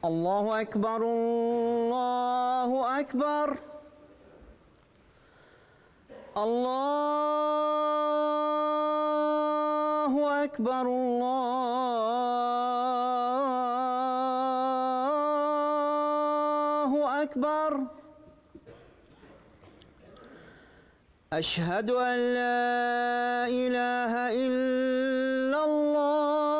الله أكبر الله أكبر الله أكبر الله أكبر أشهد أن لا إله إلا الله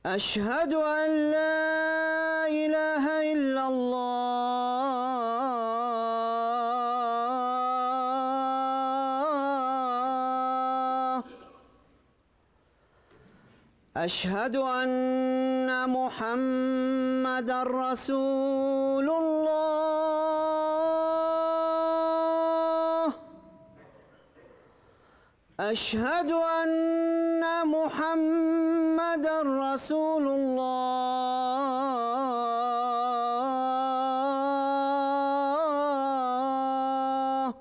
أشهد أن لا إله إلا الله أشهد أن محمدًا رسول الله أشهد أن محمدًا رسول الله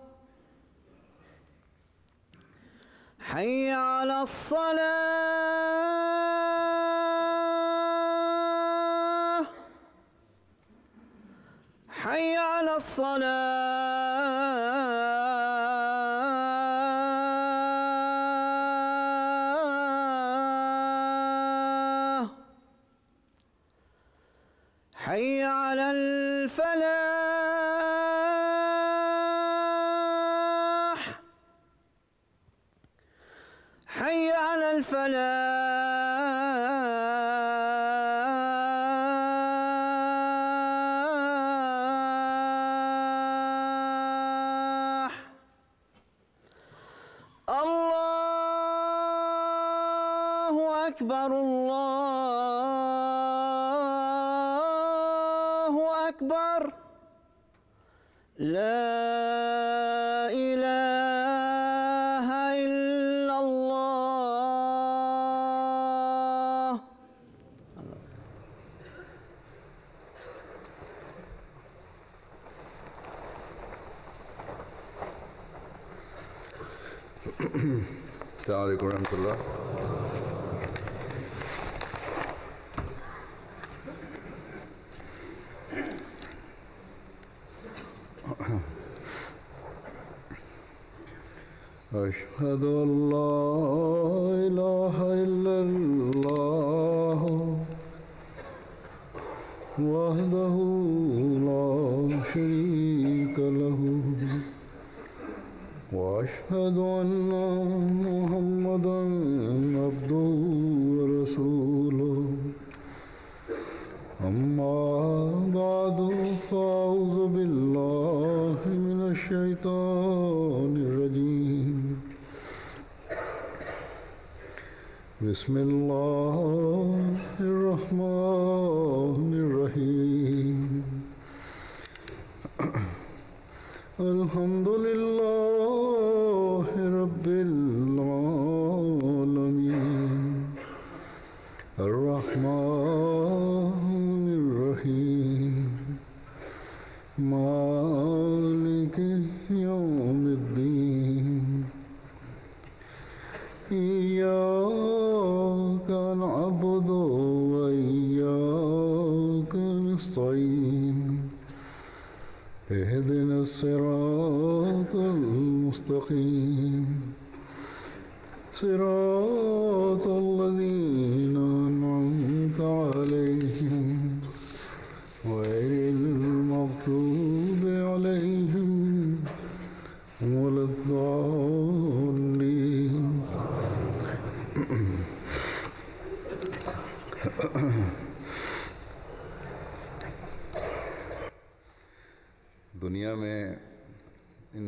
حي على الصلاة حي على الصلاة حي على الفلاح حي على الفلاح الله أكبر الله أكبر لا إله إلا الله السلام عليكم ورحمة الله. أشهد أن لا إله إلا الله وحده لا شريك له وأشهد أن محمدًا عبده ورسوله أما بعد فأعوذ بالله من الشيطان الرجيم بسم الله الرحمن الرحيم الحمد لله رب العالمين الرحمن الرحيم مالك يوم الدين إياك نعبد وإياك نستعين اهدنا الصراط المستقيم صراط الذين أنعمت عليهم غير المغضوب عليهم ولا الضالين.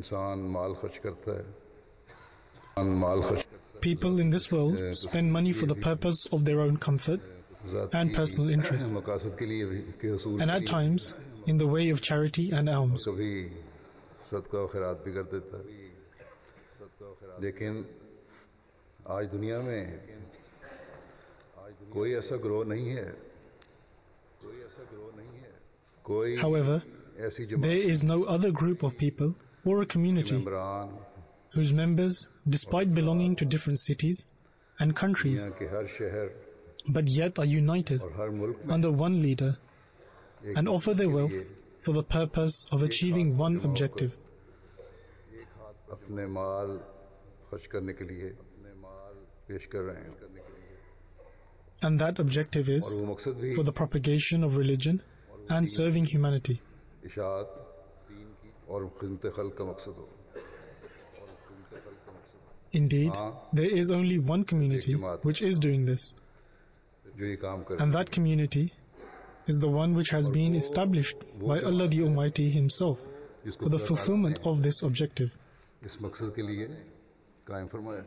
इंसान माल खर्च करता है, माल खर्च People in this world spend money for the purpose of their own comfort and personal interests, मकासद के लिए भी के उसूल and at times in the way of charity and alms. कभी सदका और खैरात भी कर देता है। लेकिन आज दुनिया में कोई ऐसा ग्रोह नहीं है, कोई However, ऐसी there is no other group of people or a community Jamaat whose members, despite belonging to different cities and countries, दुनिया के हर शहर but yet are united और हर मुल्क में under one leader and offer their wealth for the purpose of achieving one objective. अपने माल खर्च करने के लिए पेश कर रहे हैं, And that objective और is वो मकसद भी for the propagation of religion and serving humanity. इशाअत और खिदमत खल्क का मकसद हो। Indeed, there is only one community which is doing this, जो ये काम कर and that community is the one which has been established by Allah the Almighty Himself for the fulfillment of this objective. इस मकसद के लिए कायम फरमाया।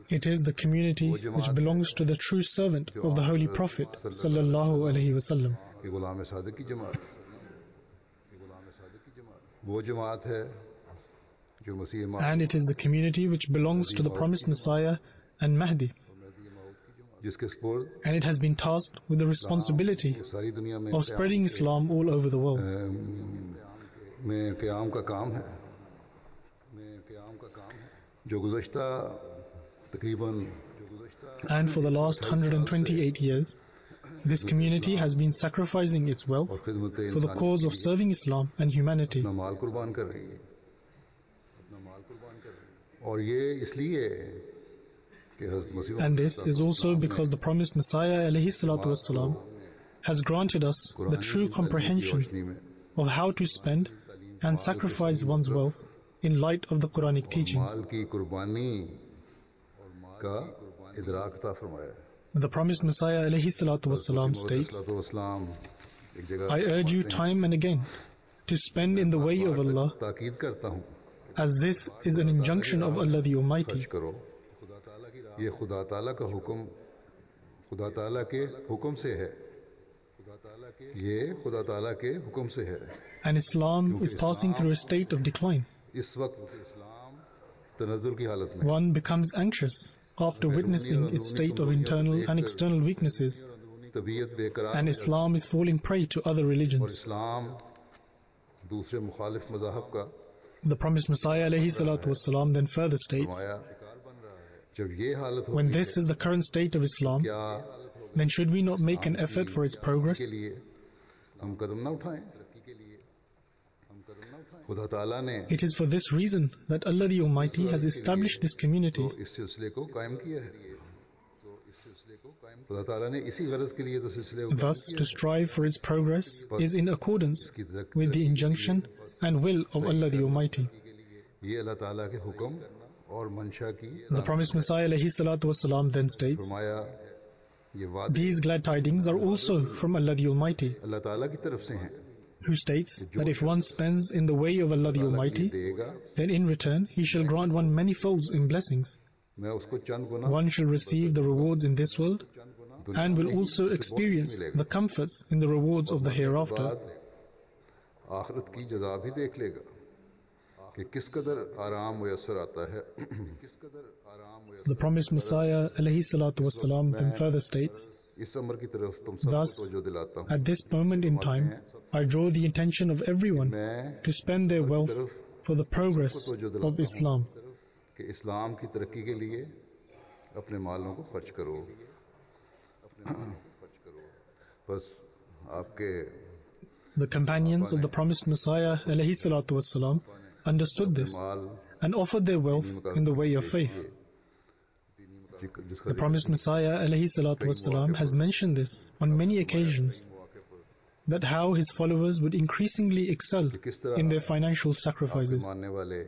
It is the community which belongs to the true servant of the Holy Prophet sallallahu alaihi wasallam. कि गुलाम सादिक की जमात, वो जमात है जो मसीह माह And it is the community which belongs to the promised Messiah and Mahdi. जिसके sport And it has been tasked with the responsibility सारी दुनिया में of spreading Islam all over the world. में क़याम का काम है, जो गुज़श्ता तकरीबन And for the last 128 years, this community has been sacrificing its wealth और खिदमत for the cause of serving Islam and humanity. अपना माल कुर्बान कर रही है। और ये इसलिए कि हज़रत मसीह And this is also because the promised Messiah alayhi salatu wassalam has granted us the true comprehension रोशनी में of how to spend and sacrifice one's wealth in light of the Quranic teachings. माल की कुर्बानी का इदराक अता फरमाया। The promised Messiah alayhi salatu wassalam states, वसलाम एक जगह I urge you time and again to spend in the way of Allah, ताकीद करता हूँ as this is an injunction of Allah the Almighty. खर्च करो। ये खुदा ताला का हुक्म, खुदा ताला के हुक्म से है, ये खुदा ताला के हुक्म से है। And Islam is passing through a state of decline. इस वक्त तनज़्ज़ुल की हालत में One becomes anxious after witnessing its state of internal and external weaknesses, तबीयत बेकरार and Islam is falling prey to other और religions. इस्लाम दूसरे मुखालिफ मज़ाहब का The promised Messiah alayhi salatu wassalam then further states, फरमाया। जब ये हालत when होती है this is the current state of Islam, क्या then should we not make an effort for its के progress? लिए हम कदम ना उठाएं? खुदा ताला ने It is for this reason that Allah the Almighty has established this community, तो इस सिलसिले को कायम किया है। खुदा ताला ने इसी गरज के लिए तो सिलसिले को thus to strive for its progress is in accordance with the injunction and will of Allah the Almighty. ये अल्लाह ताला के हुक्म और मंशा की The promised Messiah alayhi salatu wassalam then states, फरमाया। ये वादे these glad tidings are also from Allah the Almighty, अल्लाह ताला की तरफ से हैं। who states that if one spends in the way of Allah the Almighty, देगा then in return He shall grant one many folds in blessings. मैं उसको चंद गुना One shall receive the rewards in this world and will also experience the comforts in the rewards of the hereafter. बाद आखिरत की जज़ा भी देख लेगा कि किस कदर आराम मुयस्सर आता है। The promised Messiah alayhi salatu wassalam then further states, इस अमर की तरफ तुम सबको thus, तवज्जो दिलाता हूँ। at this moment in time, I draw the attention of everyone मैं to spend their wealth for the progress of Islam. कि इस्लाम की तरक्की के लिए अपने मालों को खर्च करो। बस आपके The companions of the promised Messiah alayhi salatu wassalam understood this mall and offered their wealth in the way of faith. जिसका The promised Messiah alayhi salatu wassalam has mentioned this on many occasions, that how his followers would increasingly excel in their financial sacrifices. मानने वाले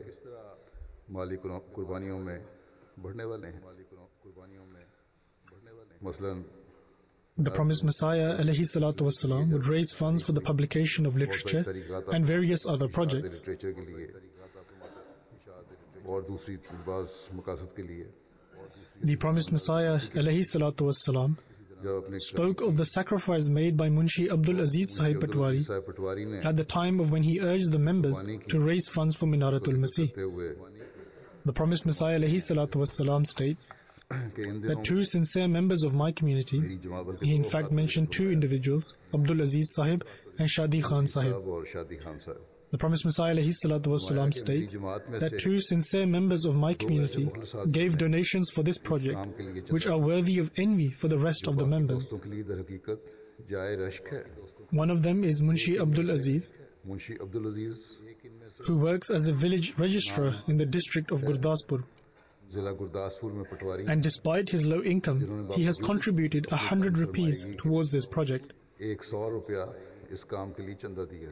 माली कुर्बानियों में बढ़ने वाले हैं। मसलन The promised Messiah alayhi salatu wassalam would raise funds for the publication of literature and various other projects. Literature के लिए और दूसरी बाज़ मकासद के लिए The promised Messiah alayhi salatu wassalam जब अपने spoke of the sacrifice made by Munshi Abdul Aziz Sahib Patwari Sahib पटवारी ने at the time of when he urged the members to raise funds for Minaratul Masih. कहते हुए The promised Messiah alayhi salatu wassalam states कि इन that दिनों two sincere members of my community, मेरी जमा बल्कि he in fact mentioned two individuals, Abdul Aziz Sahib and Shadi Khan Sahib. साहब और शादी खान साहब The promised Messiah alayhi salatu wasalam states that two sincere members of my community gave donations for this project, which are worthy of envy for the rest of the members. दोस्तों के लिए दर हकीकत जाए रश्क है One of them is Munshi Abdul Aziz, Munshi Abdul Aziz who works as a village registrar in the district of Gurdaspur. जिला गुरदासपुर में पटवारी And despite his low income, he has contributed 100 rupees towards this project. 100 रुपया इस काम के लिए चंदा दिया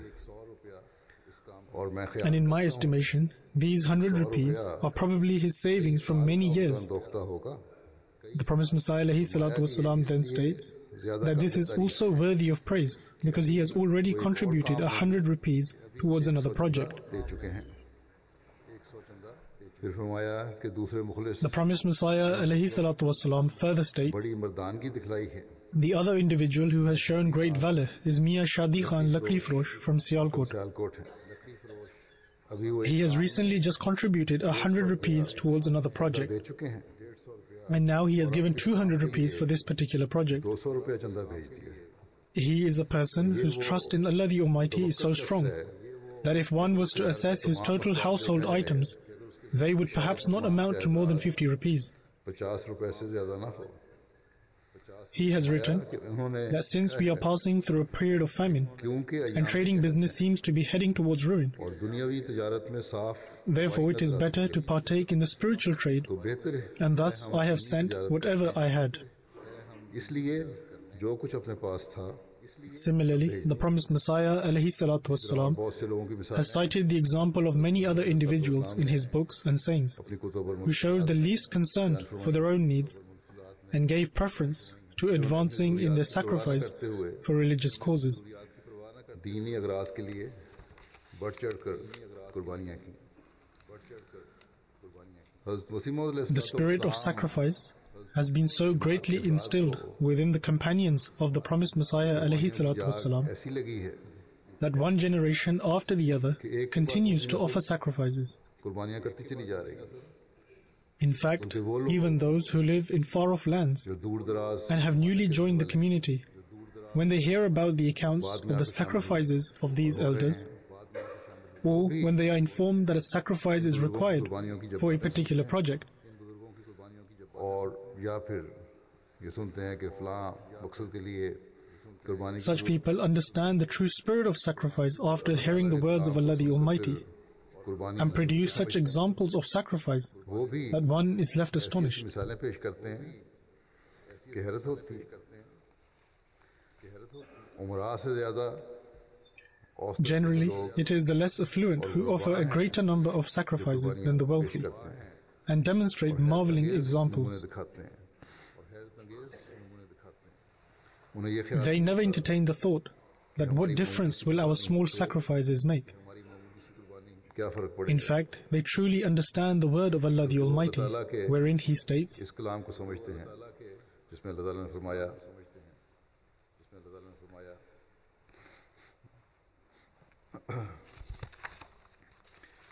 और मैं And in my estimation, these 100 rupees are probably his savings from many years. दोख्ता होगा The promised Messiah alayhi salatu wasalam then states that this is also worthy of praise because he has already contributed 100 rupees towards another project. दे चुके हैं फिर फरमाया कि दूसरे मुखलिस The promised Messiah alayhi salatu wasalam further states, बड़ी मर्दानगी दिखलाई है the other individual who has shown great valor is Mia Shadi Khan Lakri Frosh from Sialkot. Sialkot है अभी वो He has recently just contributed 100 rupees towards another project, दे चुके हैं and now he has given 200 rupees for this particular project. 200 रुपया चंदा भेज दिया He is a person whose trust in Allah the Almighty is so strong that if one was to assess his total household items, they would perhaps not amount to more than 50 rupees. 50 रुपए से ज्यादा ना हो He has written कि उन्होंने that since we are passing through a period of famine क्योंकि and trading business seems to be heading towards ruin, और दुनियावी तिजारत में साफ therefore it is better to partake in the spiritual trade, तो बेहतर है and thus I have sent whatever I had. इसलिए जो कुछ अपने पास था Similarly, the promised Messiah alayhi salatu wassalam बहुत से लोगों की मिसाल has cited the example of many other individuals in his books and sayings अपनी Qutub who showed the least concern for their own needs and gave preference to advancing in their sacrifice for religious causes. दीनी अगराज के लिए बढ़ चढ़कर कुर्बानियां की हज़रत मसीह मौद The spirit of sacrifice has been so greatly instilled within the companions of the promised Messiah alayhi salatu wasalam ऐसी लगी है that one generation after the other continues to offer sacrifices. कुर्बानियां करती चली जा रही है In fact, even those who live in far-off lands जो दूर दराज and have newly joined the community, when they hear about the accounts of the sacrifices of these elders, or when they are informed that a sacrifice is required for a particular project, और या फिर ये सुनते हैं कि फलां मकसद के लिए कुर्बानी की such people understand the true spirit of sacrifice after hearing the words of Allah the Almighty कुर्बानी and produce such examples of sacrifice वो भी that one is left astonished. मिसालें पेश करते हैं कि हैरत होती है उमरा से ज्यादा औसत Generally, लोग it is the less affluent who offer a greater number of sacrifices than the wealthy करते हैं and demonstrate marveling नमूने examples. दिखाते हैं उन्हें ये ख्याल They never entertain the thought that what difference will our small sacrifices make. क्या फर्क पड़ेगा In fact, they truly understand the word of Allah the Almighty, wherein He states, इस कलाम को समझते हैं जिसमें अल्लाह ताला ने फरमाया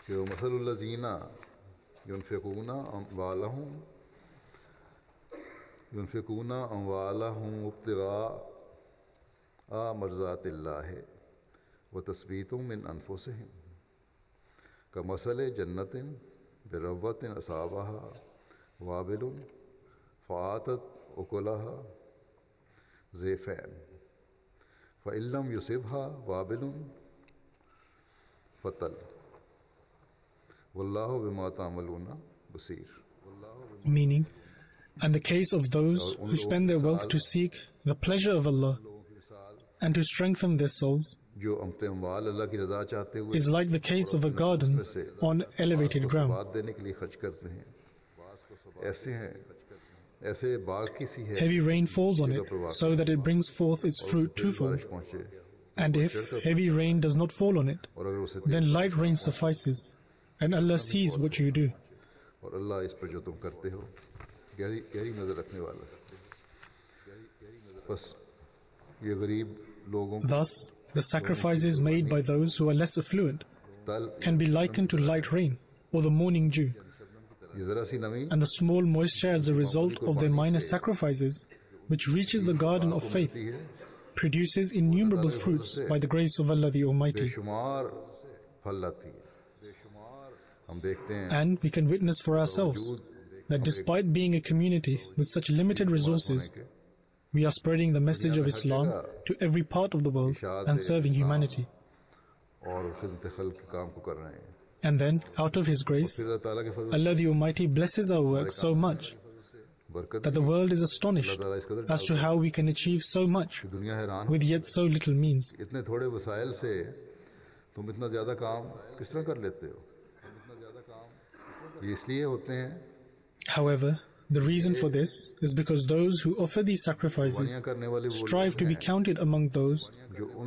कि मसलुल लज़ीना युनफ़िक़ूना अम्वालहुम इब्तिग़ाअ मर्ज़ातिल्लाहि व तस्बीतुम मिन अनफुसिहिम कमसले जन्नतिन बिरव्वतिन असाबहा वाबिलुन फ़आतत उकुलहा ज़ैफ़ैन फ़इल्लम युसिबहा वाबिलुन फ़तल वल्लाहु बिमा तामलूना बसीर. meaning, and the case of those who spend their wealth to seek the pleasure of Allah and to strengthen their souls जो अपने अम्वाल अल्लाह की रज़ा चाहते हुए is like the case of a garden on elevated ground. बात देने के लिए खर्च करते हैं ऐसे हैं ऐसे बाग की सी है Heavy rain falls on it so that it brings forth its fruit twofold. बारिश पहुंचे And if heavy rain does not fall on it, और अगर उसे then light rain suffices, and Allah sees what you do. और अल्लाह इस पर जो तुम करते हो गहरी नज़र रखने वाला है। बस ये गरीब लोगों Thus, the sacrifices made by those who are less affluent can be likened to light rain or the morning dew, ये ज़रा सी नमी and the small moisture as a result of their minor sacrifices, which reaches the garden of faith, produces innumerable fruits by the grace of Allah the Almighty. बेशुमार फल लाती है। हम देखते हैं And we can witness for ourselves that despite being a community with such limited resources, we are spreading the message of Islam to every part of the world and serving humanity. और खिदमत खल्क़ के काम को कर रहे हैं। And then, out of His grace, फिर अल्लाह ताला के फजल Allah the Almighty blesses our work so much बरकत that the world is astonished as to how we can achieve so much दुनिया हैरान with yet so little means. इतने थोड़े वसाइल से तुम इतना ज़्यादा काम किस तरह कर लेते हो? ये इसलिए होते हैं However, the reason for this is because those who offer these sacrifices करने वाले वो strive to be counted among those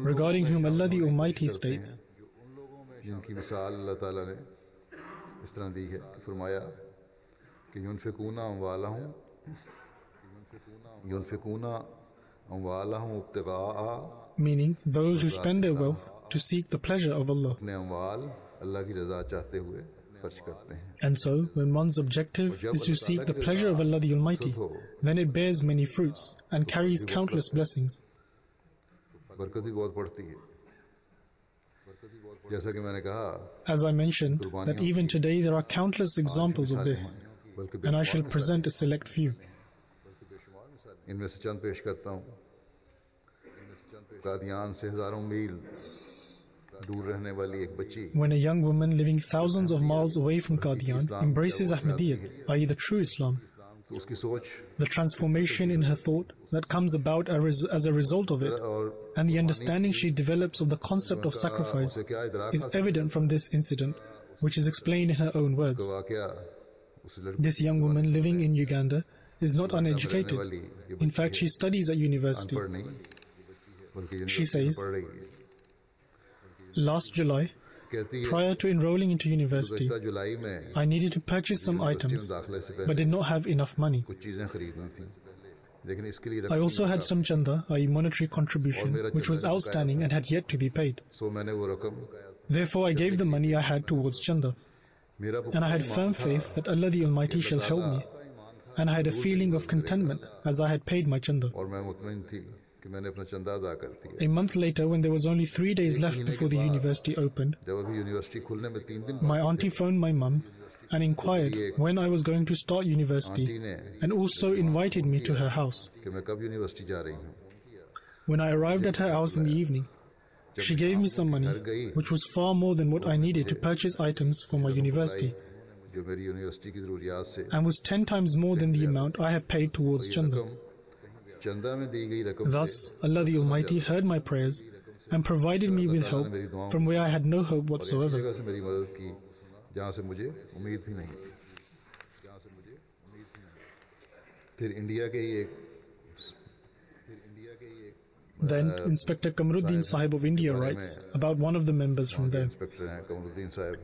regarding whom Allah the Almighty states, जिनकी मिसाल अल्लाह ताला ने इस तरह दी है कि फरमाया कि युनफिकूना अम्वालहुम इब्तिगाअ meaning those who spend their wealth to seek the pleasure of Allah. अपने अम्वाल अल्लाह की रज़ा चाहते हुए खर्च करते हैं। And so, when one's objective is to seek the pleasure of Allah the Almighty, then it bears many fruits and carries countless blessings. बरकत भी बहुत पड़ती है। जैसा कि मैंने कहा, As I mentioned, that even today there are countless examples of this, and I shall present a select few. इनमें से चंद पेश करता हूँ। कादियान से हज़ारों मील दूर रहने वाली एक बच्ची When a young woman living thousands of miles away from Qadian embraces Ahmadiyya, i.e. the true Islam, तो उसकी सोच the transformation in her thought that comes about as a result of it, और and the understanding she develops of the concept of sacrifice is evident from this incident, which is explained in her own words. वाकया उस लड़की This young woman living in Uganda is not uneducated. In fact, she studies at university. पढ़ नहीं बल्कि She says, पढ़ रही है। last July, कहती है prior to enrolling into university, गुज़श्ता जुलाई में I needed to purchase some items, दाखिले से but पहले did not have enough money. कुछ चीज़ें खरीदनी थी, लेकिन इसके लिए I रकम also नहीं had था। some chanda, i.e. monetary contribution, which was outstanding and had yet to be paid. सो मैंने वो रकम Therefore, I gave the money I had towards chanda, मेरा and I had firm faith that Allah the Almighty shall help me, and I had a feeling of contentment as I had paid my chanda. और मैं मुतमईन थी कि मैंने अपना चंदा अदा कर दिया। A month later, when there was only 3 days left before the university opened, जब अभी यूनिवर्सिटी खुलने में 3 दिन my auntie phoned my mum and inquired when I was going to start university, and also invited me to her house. कि मैं कब university जा रही हूँ। When I arrived at her house in the evening, she gave me some money, which was far more than what I needed to purchase items for my university, जो मेरी university की ज़रूरियात से and was 10 times more than the amount I had paid towards chanda. चंदा में दी गई रकम से Thus, Allah the Almighty heard my prayers and provided me with help from where I had no hope और इस whatsoever. जगह से मेरी मदद की जहाँ से मुझे उम्मीद भी नहीं थी। फिर इंडिया के ही एक Then, Inspector Kamruddin Sahib of India writes about one of the members from there. Inspector हैं कमरुद्दीन साहब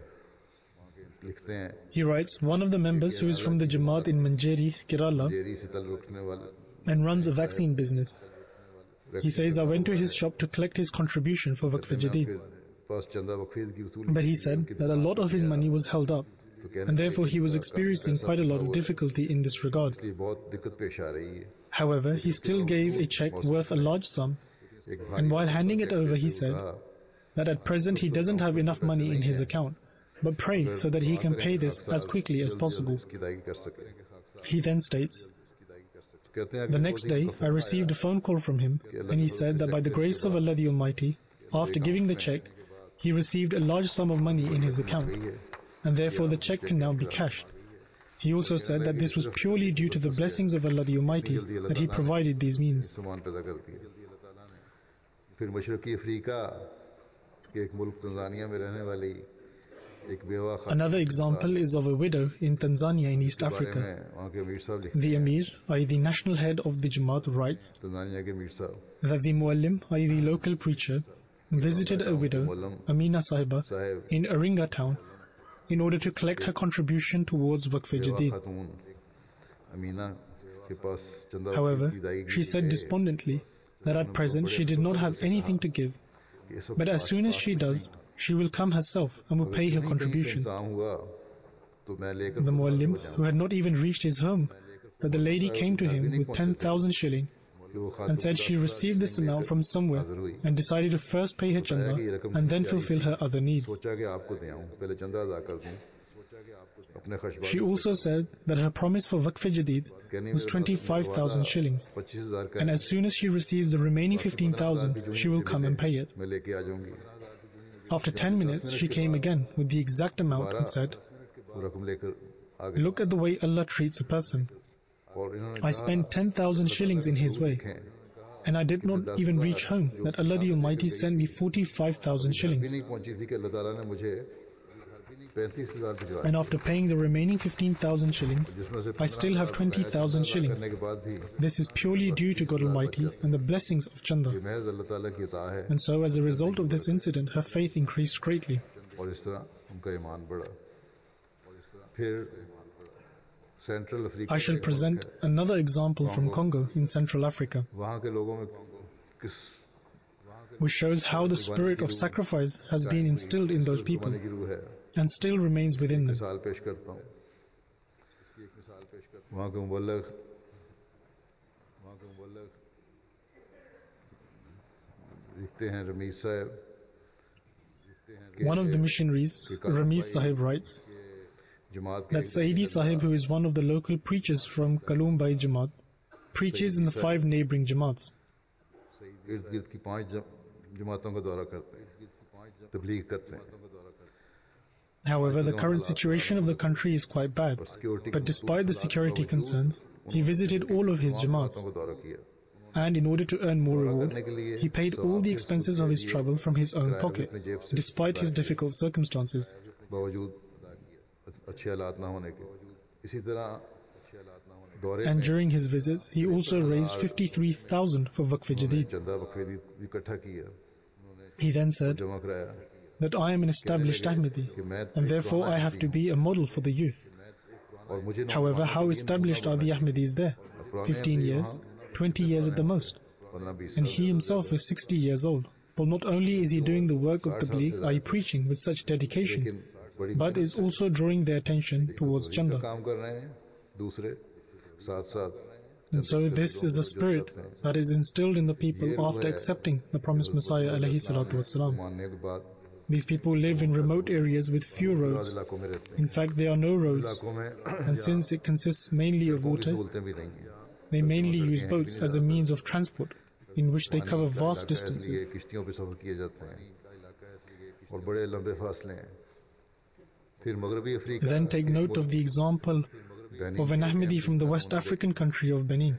लिखते हैं He writes, one of the members who is from the Jamaat in Manjeri, Kerala, Jerry से ताल्लुक़ रखने वाला and runs a vaccine business. He says, I went to his shop to collect his contribution for Waqf Jadid, पास चंदा वक़फ़ की वसूली but he said that a lot of his money was held up, and therefore he was experiencing quite a lot of difficulty in this regard. इसलिए बहुत दिक्कत पेश आ रही है। However, he still gave a check worth a large sum, एक भाई and while handing it over, he said that at present he doesn't have enough money in his account, but pray so that he can pay this as quickly as possible. इसकी अदायगी कर सके। He then states, कहते हैं the next day I received a phone call from him, and he said that by the grace of Allah the Almighty, after giving the check, he received a large sum of money in his account, and therefore the check can now be cashed. He also said that this was purely due to the blessings of Allah the Almighty that he provided these means. सामान पैदा कर दिया। फिर मशरक़ी Africa के एक मुल्क Tanzania में रहने वाली एक बेवा खातून Another example is of a widow in Tanzania in East के बारे Africa. में वहाँ के अमीर साहब लिखते The Emir, i.e. the national head of the Jamaat, writes Tanzania के अमीर साहब that the Muallim, i.e. the local preacher, visited a widow, Amina Sahiba, साहब in Aringa town, in order to collect her contribution towards Waqf-e-Jadid. However, she said despondently that at present she did not have anything to give, but as soon as she does, she will come herself and will pay her contribution. The Muallim, who had not even reached his home, but the lady came to him with 10,000 shilling and said she received this amount from somewhere and decided to first pay her chanda and then fulfill her other needs. She also said that her promise for Waqf-e-Jadid was 25,000 shillings, and as soon as she receives the remaining 15,000, she will come and pay it. After 10 minutes, she came again with the exact amount and said, "Look at the way Allah treats a person. I spent 10,000 shillings in His way, and I did not even reach home that Allah the Almighty sent me 45,000 shillings. And after paying the remaining 15,000 shillings, I still have 20,000 shillings. This is purely due to God Almighty and the blessings of Chanda." And so as a result of this incident, her faith increased greatly. I shall present another example from Congo in Central Africa, which shows how the spirit of sacrifice has been instilled in those people and still remains within them. One of the missionaries, Ramiz Sahib, writes that Sayyidi Sahib, who is one of the local preachers from Kalumbai Jamaat, preaches in the 5 neighboring Jamaats. However, the current situation of the country is quite bad, but despite the security concerns, he visited all of his Jamaats, and in order to earn more reward, he paid all the expenses of his travel from his own pocket, despite his difficult circumstances. And during his visits, he also raised 53,000 for Waqf-e-Jadid. He then said that I am an established Ahmadi, and therefore I have to be a model for the youth. However, how established are the Ahmadis there? 15 years, 20 years at the most. And he himself is 60 years old. Well, not only is he doing the work of tabligh, i.e. preaching, with such dedication, but is also drawing their attention towards Chanda. And so this is the spirit that is instilled in the people after accepting the promised Messiah alayhi salatu wasalam. These people live in remote areas with few roads. In fact, there are no roads, and since it consists mainly of water, they mainly use boats as a means of transport, in which they cover vast distances. Then take note of the example of an Ahmadi from the West African country of Benin.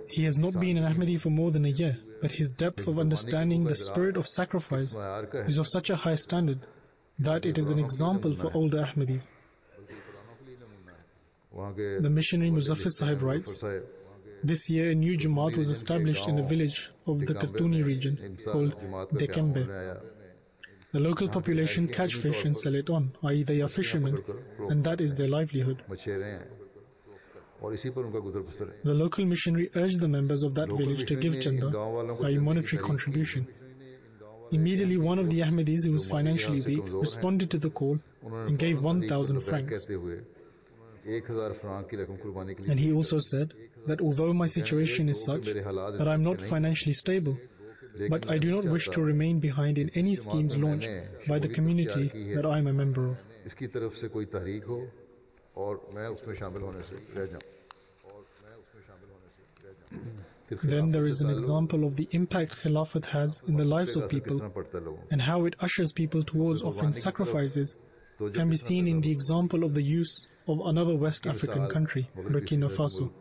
He has not been an Ahmadi for more than a year, but his depth of understanding the spirit of sacrifice is of such a high standard that it is an example for older Ahmadis. The missionary Muzaffar Sahib writes, this year a new Jamaat was established in a village of the Katuni region called Dekembe. The local population catch fish and sell it on, i.e. they are fishermen, and that is their livelihood. The local missionary urged the members of that village to give chanda, i.e. monetary contribution. Immediately one of the Ahmadis, who was financially weak, responded to the call and gave 1,000 francs. And he also said that although my situation is such that I am not financially stable, but I do not wish to remain behind in any schemes launched by the community that I am a member of. Then there is an example of the impact Khilafat has in the lives of people and how it ushers people towards offering sacrifices can be seen in the example of the use of another West African country, Burkina Faso.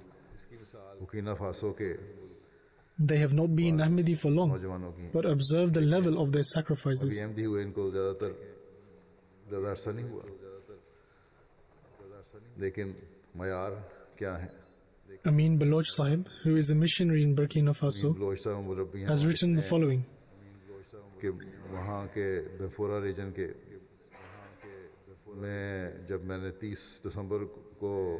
They have not been Ahmadi for long, but observe the level of their sacrifices. Amin Baloch Sahib, who is a missionary in Burkina Faso, has written the following.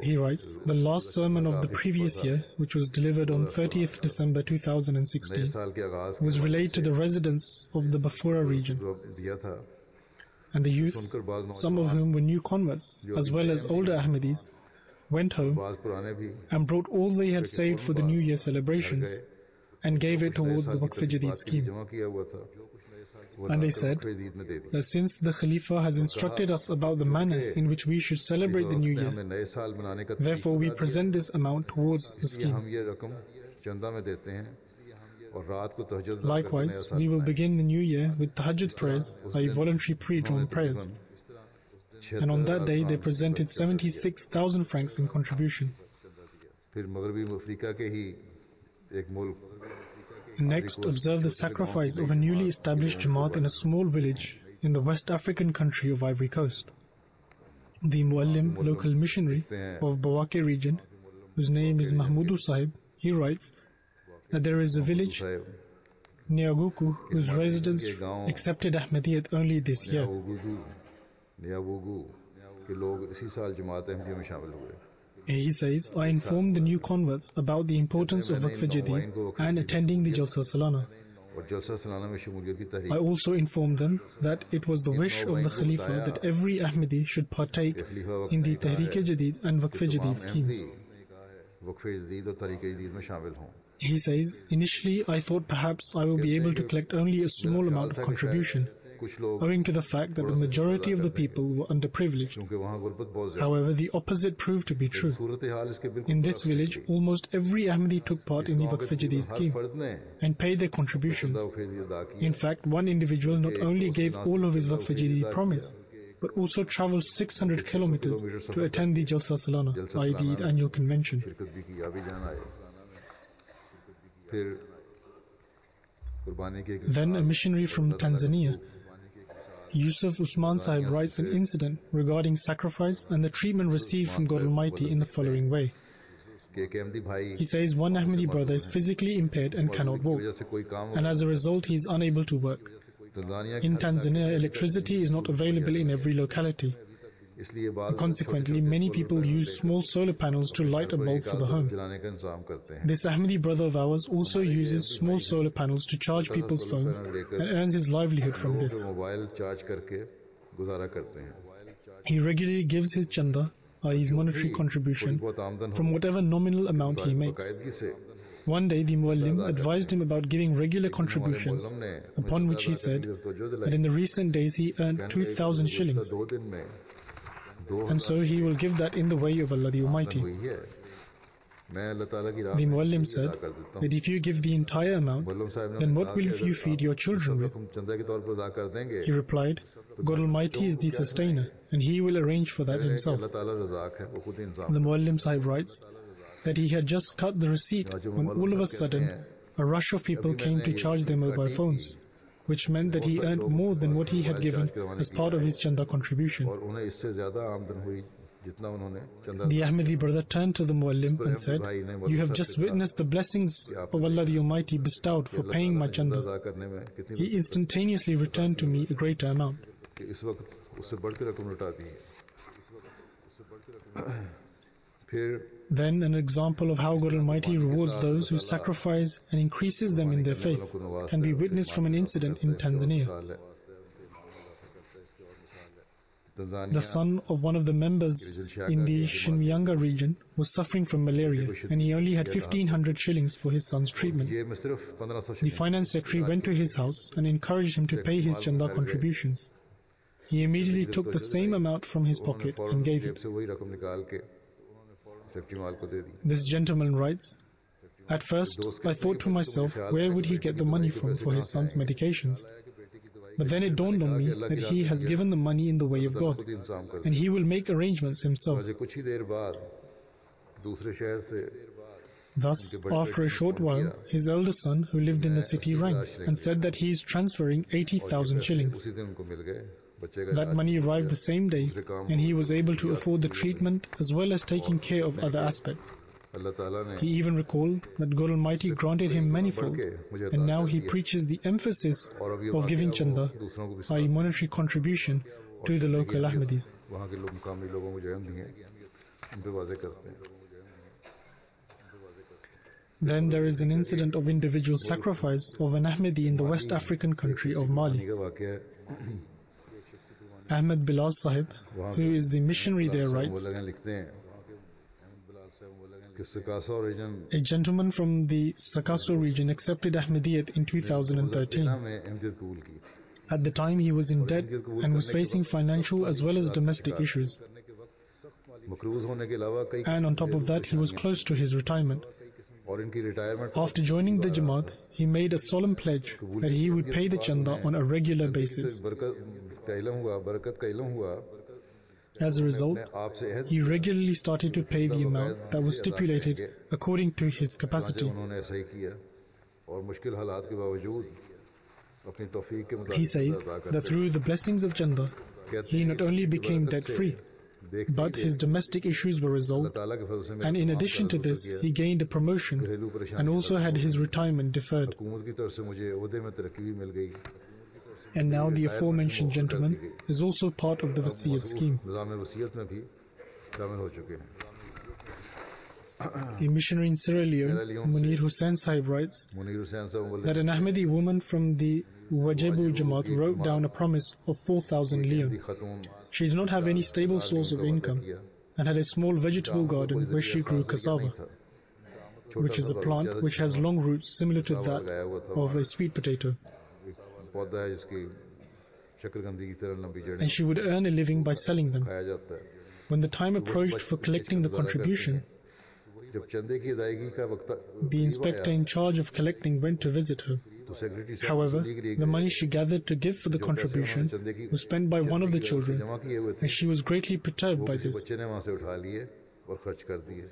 He writes, the last sermon of the previous year, which was delivered on 30th December 2016, was relayed to the residents of the Bafura region. And the youths, some of whom were new converts, as well as older Ahmadis, went home and brought all they had saved for the New Year celebrations and gave it towards the Waqf Jadid scheme. And they said that since the Khalifa has instructed us about the manner in which we should celebrate the New Year, therefore we present this amount towards the scheme. Likewise, we will begin the New Year with Tahajjud prayers, i.e. voluntary pre-drawn prayers. And on that day they presented 76,000 francs in contribution. Next, observe the sacrifice of a newly established Jamaat in a small village in the West African country of Ivory Coast. The Muallim, local missionary of Bawake region, whose name is Mahmoudou Sahib, he writes that there is a village, Niaguku, whose residents accepted Ahmadiyyat only this year. He says, I informed the new converts about the importance of Waqf Jadid and attending the Jalsa Salana. I also informed them that it was the wish of the Khalifa that every Ahmadi should partake in the Tahrik Jadid and Waqf Jadid schemes. He says, initially I thought perhaps I will be able to collect only a small amount of contribution, owing to the fact that the majority of the people were underprivileged. However, the opposite proved to be true. In this village, almost every Ahmadi took part in the Waqf Jadid scheme and paid their contributions. In fact, one individual not only gave all of his Waqf Jadid promise, but also travelled 600 kilometers to attend the Jalsa Salana, i.e. the annual convention. Then a missionary from Tanzania, Yusuf Usman Sahib, writes an incident regarding sacrifice and the treatment received from God Almighty in the following way. He says one Ahmadi brother is physically impaired and cannot walk, and as a result he is unable to work. In Tanzania, electricity is not available in every locality. And consequently, many people use small solar panels to light a bulb for the home. This Ahmadi brother of ours also uses small solar panels to charge people's phones and earns his livelihood from this. He regularly gives his chanda, i.e. his monetary contribution, from whatever nominal amount he makes. One day the Muallim advised him about giving regular contributions, upon which he said that in the recent days he earned 2,000 shillings. And so he will give that in the way of Allah the Almighty. The Muallim said that if you give the entire amount, then what will you feed your children with? He replied, God Almighty is the sustainer, and He will arrange for that Himself. The Muallim Sahib writes that he had just cut the receipt when all of a sudden a rush of people came to charge their mobile phones, which meant that he earned more than what he had given as part of his chanda contribution. The Ahmadi brother turned to the Muallim and said, you have just witnessed the blessings of Allah the Almighty bestowed for paying my chanda. He instantaneously returned to me a greater amount. Then an example of how God Almighty rewards those who sacrifice and increases them in their faith can be witnessed from an incident in Tanzania. The son of one of the members in the Shinyanga region was suffering from malaria, and he only had 1,500 shillings for his son's treatment. The finance secretary went to his house and encouraged him to pay his chanda contributions. He immediately took the same amount from his pocket and gave it. This gentleman writes, at first I thought to myself, where would he get the money from for his son's medications? But then it dawned on me that he has given the money in the way of God, and he will make arrangements himself. Thus, after a short while, his elder son, who lived in the city, rang and said that he is transferring 80,000 shillings. That money arrived the same day, and he was able to afford the treatment as well as taking care of other aspects. He even recalled that God Almighty granted him manifold, and now he preaches the emphasis of giving chanda, i.e. monetary contribution, to the local Ahmadis. वहाँ के लोग मुकामी लोगों को जो हम दिए उन पे वाज़े करते हैं. Then there is an incident of individual sacrifice of an Ahmadi in the West African country of Mali. का वाक़या है. Ahmad Bilal Sahib, who is the missionary there, वो writes, लगे लिखते हैं कि सकासा reason a gentleman from the Sakaso region accepted Ahmadiyyat in 2013. में अहमदियत कबूल की थी. At the time, he was in debt and was facing financial as well as domestic issues. मकरूज होने के अलावा कई And on top of that, he was close to his retirement. और इनकी retirement After joining the Jamaat, he made a solemn pledge that he would pay the chanda on a regular basis. बरकत का इल्म हुआ, बरकत का इल्म हुआ. As a result, आपसे अहद he regularly started to pay the amount that was stipulated according to his capacity. उन्होंने ऐसा ही किया और मुश्किल हालात के बावजूद अपनी तौफीक के He मुताबिक says that through the blessings of chanda, he not only became debt-free, but his domestic issues were resolved, ताला के फजल से and in addition to this, he gained a promotion and also had his retirement deferred. हुकूमत की तरफ से मुझे ओहदे में तरक्की भी मिल गई. And now the aforementioned gentleman is also part of the Wasiyat scheme. निज़ाम वसीयत में भी शामिल हो चुके हैं. A missionary in Sierra Leone, Munir Hussain Sahib, writes Munir Hussain साहब बोले that an Ahmadi woman from the Wajibu Jamaat wrote down a promise of 4,000 leon. खतून She did not have any stable source of income and had a small vegetable garden where she grew cassava, which is a plant which has long roots similar to that of a sweet potato. पौधा है जिसकी शकरकंदी की तरह लंबी जड़ें And she would earn a living by selling them. खाया जाता है. When the time approached for collecting the contribution, जब चंदे की अदायगी का वक्त the inspector in charge of collecting went to visit her. तो सेक्रेटरी साहब However, वसूली के लिए the money she gathered to give for the contribution was spent by one of the children, जमा किए हुए थे. and she was greatly perturbed by किसी this. बच्चे ने वहाँ से उठा लिए और खर्च कर दिए.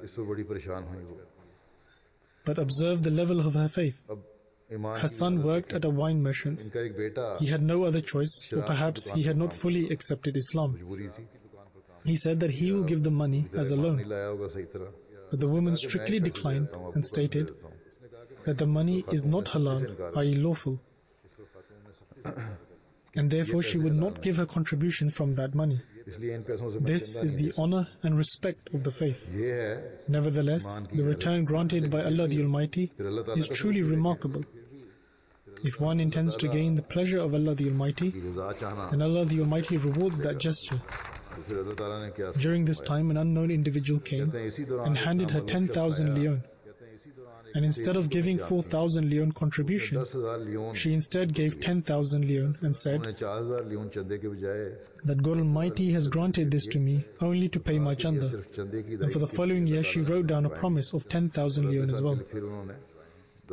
इस पर बड़ी परेशान हुई वो. But observe the level of her faith. अब ईमान Her son worked at a wine merchant's. इनका एक बेटा He had no other choice, or perhaps he had not fully accepted Islam. मजबूरी थी. He said that he will give the money as a नहीं loan, लाया होगा सही तरह. but the woman strictly declined and stated that the money is not halal, i.e. lawful, and therefore she would not give her contribution from that money. इसलिए इन पैसों से मैं This चंदा is नहीं the they honor and respect of the faith. सकता. ये है Nevertheless, the return granted by Allah the Almighty is truly remarkable. If one intends to gain the pleasure of Allah the Almighty, कि रज़ा चाहना. then Allah the Almighty rewards that gesture. तो फिर अल्लाह ताला ने क्या During this time, an unknown individual came कहते हैं इसी दौरान and handed her 10,000 leon. And instead of giving 4,000 leon contribution, 10,000 leone she instead gave 10,000 leon and said उन्हें 4,000 लियोन चंदे के बजाय that God Almighty has granted this to me only to pay my ये chanda. सिर्फ चंदे की And for the following year, she wrote down a promise of 10,000 leon as well. फिर उन्होंने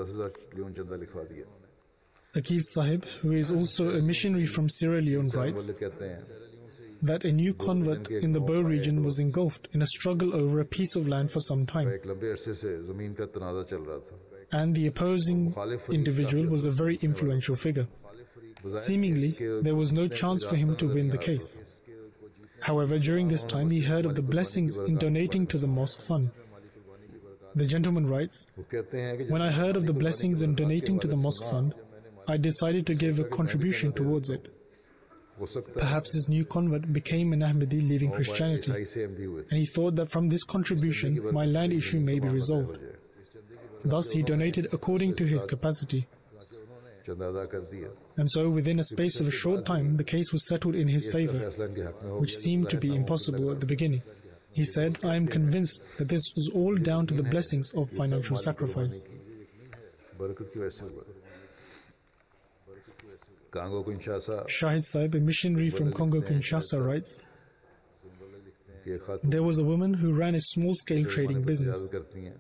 10,000 लियोन चंदा लिखवा दिया. Akil Sahib, who is also a missionary from Sierra Leone, writes बोले कहते हैं that a new convert in the Bow region was engulfed in a struggle over a piece of land for some time, एक लंबे अरसे से जमीन का तनाज़ा चल रहा था. and the opposing individual was a very influential figure. Seemingly, there was no chance for him to win the case. However, during this time, he heard of the blessings in donating to the mosque fund. The gentleman writes, वो कहते हैं कि when I heard of the blessings in donating to the mosque fund, I decided to give a contribution towards it. हो सकता है Perhaps this new convert became an Ahmadi leaving Christianity, ईसाई से अहमदी हुए थे. and he thought that from this contribution, my land issue may be resolved. Thus, he donated according to his capacity. चंदा अदा कर दिया. And so, within a space of a short time, the case was settled in his favor, फैसला इनके हक में हो which seemed to be impossible at the beginning. He said, I am convinced that this was all down to the blessings of financial sacrifice. बरकत की वजह से हुआ. Congo Kinshasa Shahid Saib, a missionary from Congo Kinshasa, writes, के खातून there was a woman who ran a small-scale trading business. करती हैं.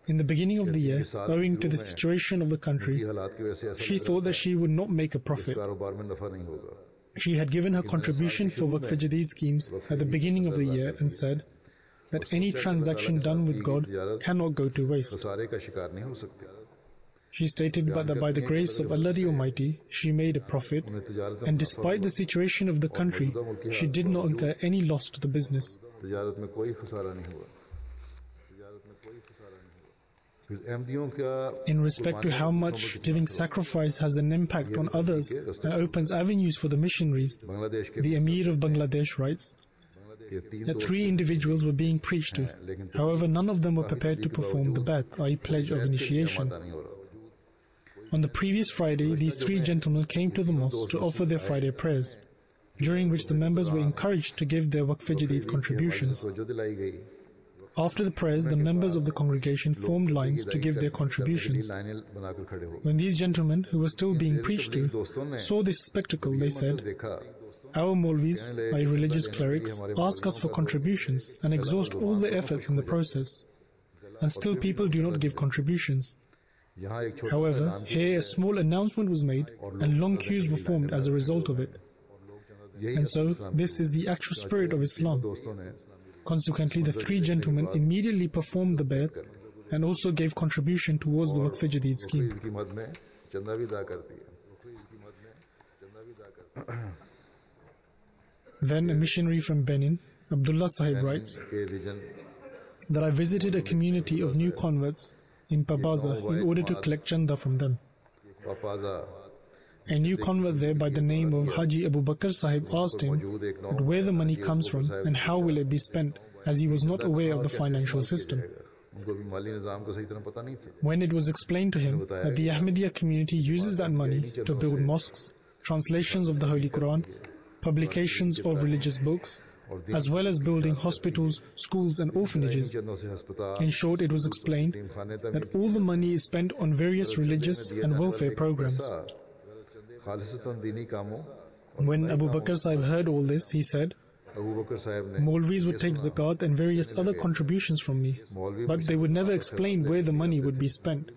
In the beginning of the year, owing to the situation of the की country, हालात की वजह से ऐसा she thought that she would not make a profit. कारोबार में नफा नहीं होगा. She had given her contribution for Waqf Jadid schemes at the beginning of the year and said that any transaction done with God cannot go to waste. खसारे का शिकार नहीं हो सकती. She stated that by the grace of Allah the Almighty, she made a profit, उन्हें तिजारत and despite the situation of the country, she did not incur any loss to the business. तिजारत में कोई खसारा नहीं हुआ. in respect to how much giving sacrifice has an impact on others and opens avenues for the missionaries. The Emir of Bangladesh writes that 3 individuals were being preached to. However, none of them were prepared to perform the Bai'at, i.e. pledge of initiation. On the previous Friday, these 3 gentlemen came to the mosque to offer their Friday prayers, during which the members were encouraged to give their Waqf-e-Jadid contributions. After the prayers, the members of the congregation formed lines to give their contributions. When these gentlemen, who were still being preached to, saw this spectacle, they said, "Our Maulvis, i.e. religious clerics, ask us for contributions and exhaust all their efforts in the process, and still people do not give contributions." However, here a small announcement was made and long queues were formed as a result of it. And so, this is the actual spirit of Islam. Consequently, the 3 gentlemen immediately performed the Bai'at and also gave contribution towards the Waqf-e-Jadid scheme. Then a missionary from Benin, Abdullah Sahib, writes that I visited a community of new converts in Pabaza in order to collect chanda from them. A new convert there by the name of Haji Abu Bakr Sahib asked him where the money comes from and how will it be spent, as he was not aware of the financial system. When it was explained to him that the Ahmadiyya community uses that money to build mosques, translations of the Holy Quran, publications of religious books, as well as building hospitals, schools and orphanages. In short, it was explained that all the money is spent on various religious and welfare programs. When Abu Bakr Sahib heard all this, he said, "Maulvis would take zakat and various other contributions from me, but they would never explain where the money would be spent."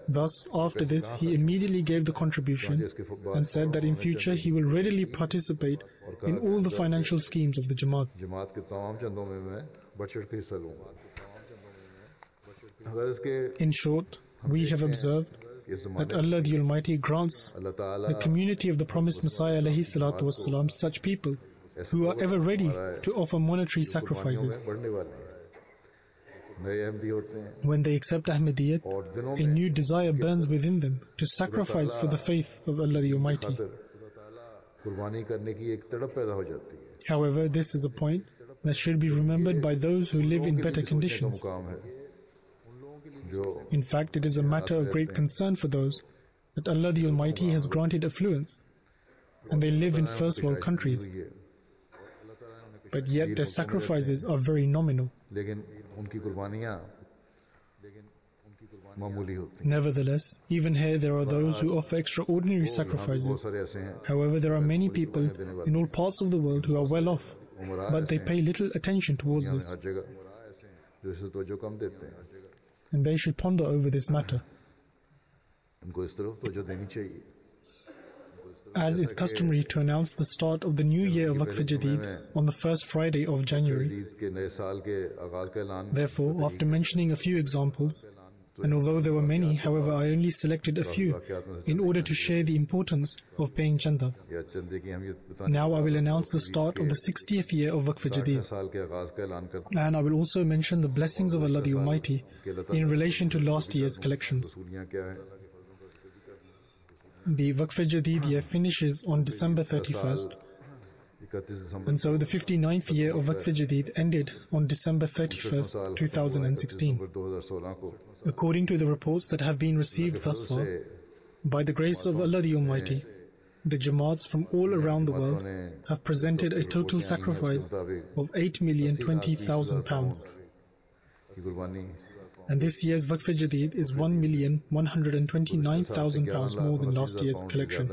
Thus, after this, he immediately gave the contribution and said that in future he will readily participate in all the financial schemes of the Jamaat. In short, we have observed that Allah the Almighty grants the community of the promised Messiah ﷺ such people who are ever ready to offer monetary sacrifices. When they accept Ahmadiyya, a new desire burns within them to sacrifice for the faith of Allah the Almighty. However, this is a point that should be remembered by those who live in better conditions. In fact, it is a matter of great concern for those that Allah the Almighty has granted affluence and they live in first world countries, but yet their sacrifices are very nominal. Nevertheless, even here there are those who offer extraordinary sacrifices. However, there are many people in all parts of the world who are well off, but they pay little attention towards this. And they should ponder over this matter. As is customary to announce the start of the new year of Waqf-e-Jadid on the first Friday of January. Therefore, after mentioning a few examples, and although there were many, however, I only selected a few in order to share the importance of paying chanda. Now I will announce the start of the 60th year of Waqf-e-Jadid, and I will also mention the blessings of Allah the Almighty in relation to last year's collections. The Waqf-e-Jadid year finishes on December 31st, and so the 59th year of Waqf-e-Jadid ended on December 31st, 2016. According to the reports that have been received thus far, by the grace of Allah the Almighty, the Jamaats from all around the world have presented a total sacrifice of £8,020,000. And this year's Waqf-e-Jadid is £1,129,000 more than last year's collection.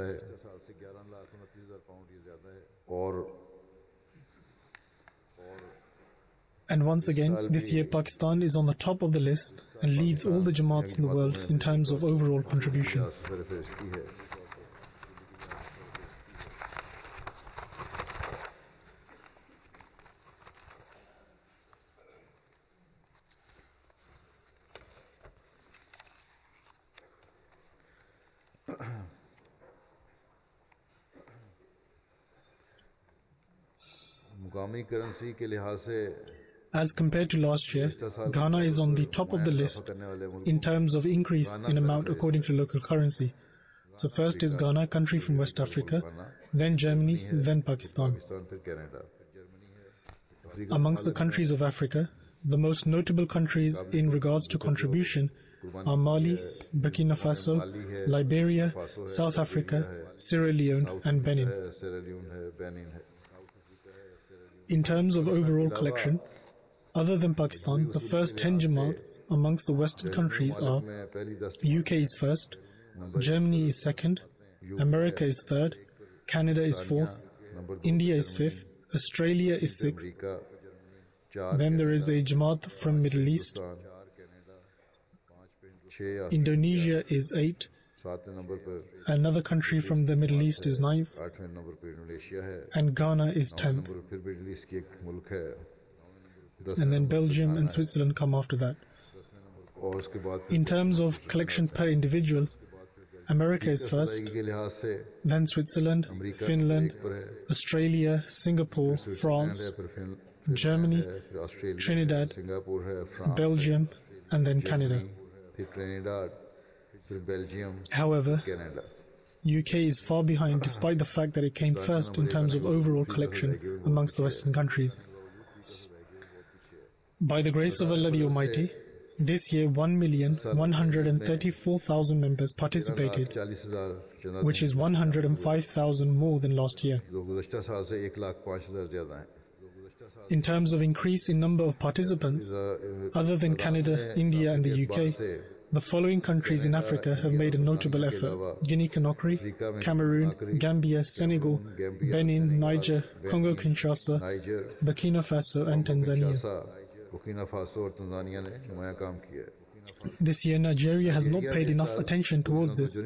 And once again, this year Pakistan is on the top of the list and leads all the Jamaats in the world in terms of overall contribution. मुकामी currency के लिहाज से As compared to last year, Ghana is on the top of the list in terms of increase in amount according to local currency. So first is Ghana, country from West Africa, then Germany, then Pakistan. Amongst the countries of Africa, the most notable countries in regards to contribution are Mali, Burkina Faso, Liberia, South Africa, Sierra Leone and Benin. In terms of overall collection, other than Pakistan, the first 10 Jamaats amongst the Western countries are UK is first, Germany is second, America is third, Canada is fourth, India is fifth, Australia is sixth. Then there is a Jamaat from Middle East. Indonesia is 8. Another country from the Middle East is 9th. And Ghana is 10th. And then Belgium and Switzerland come after that. In terms of collection per individual, America is first, then Switzerland, Finland, Australia, Singapore, France, Germany, Trinidad, Belgium, and then Canada. However, UK is far behind despite the fact that it came first in terms of overall collection amongst the Western countries. By the grace of Allah the Almighty, this year 1,134,000 members participated, which is 105,000 more than last year. In terms of increase in number of participants, other than Canada, India and the UK, the following countries in Africa have made a notable effort: Guinea-Conakry, Cameroon, Gambia, Senegal, Benin, Niger, Congo-Kinshasa, Burkina Faso and Tanzania. This year Nigeria has not paid enough attention towards this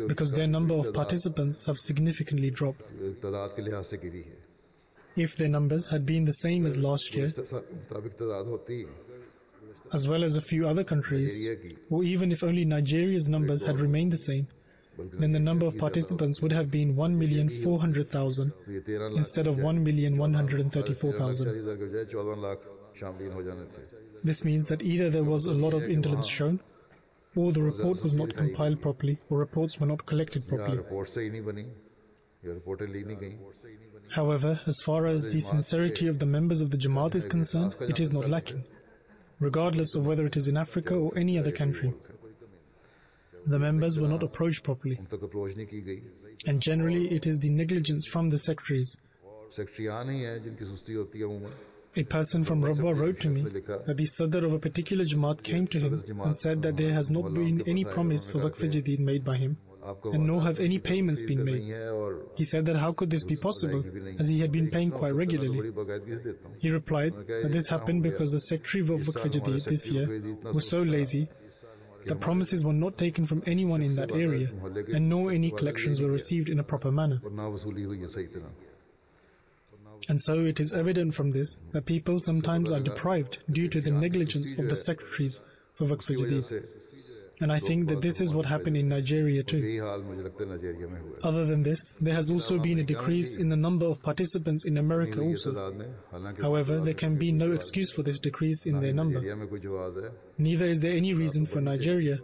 because their number of participants have significantly dropped. If their numbers had been the same as last year, as well as a few other countries, or even if only Nigeria's numbers had remained the same, then the number of participants would have been 1,400,000 instead of 1,134,000. This means that either there was a lot of indolence shown, or the report was not compiled properly, or reports were not collected properly. However, as far as the sincerity of the members of the Jamaat is concerned, it is not lacking, regardless of whether it is in Africa or any other country. The members were not approached properly, and generally it is the negligence from the secretaries. A person from Rabwa wrote to me that the Sadr of a particular Jamaat came to him and said that there has not been any promise for Waqf-e-Jadid made by him, and nor have any payments been made. He said that how could this be possible, as he had been paying quite regularly. He replied that this happened because the secretary of Waqf-e-Jadid this year was so lazy that promises were not taken from anyone in that area, and nor any collections were received in a proper manner. And so it is evident from this that people sometimes are deprived due to the negligence of the secretaries for Waqf-e-Jadid. And I think that this is what happened in Nigeria too. Other than this, there has also been a decrease in the number of participants in America also. However, there can be no excuse for this decrease in their number. Neither is there any reason for Nigeria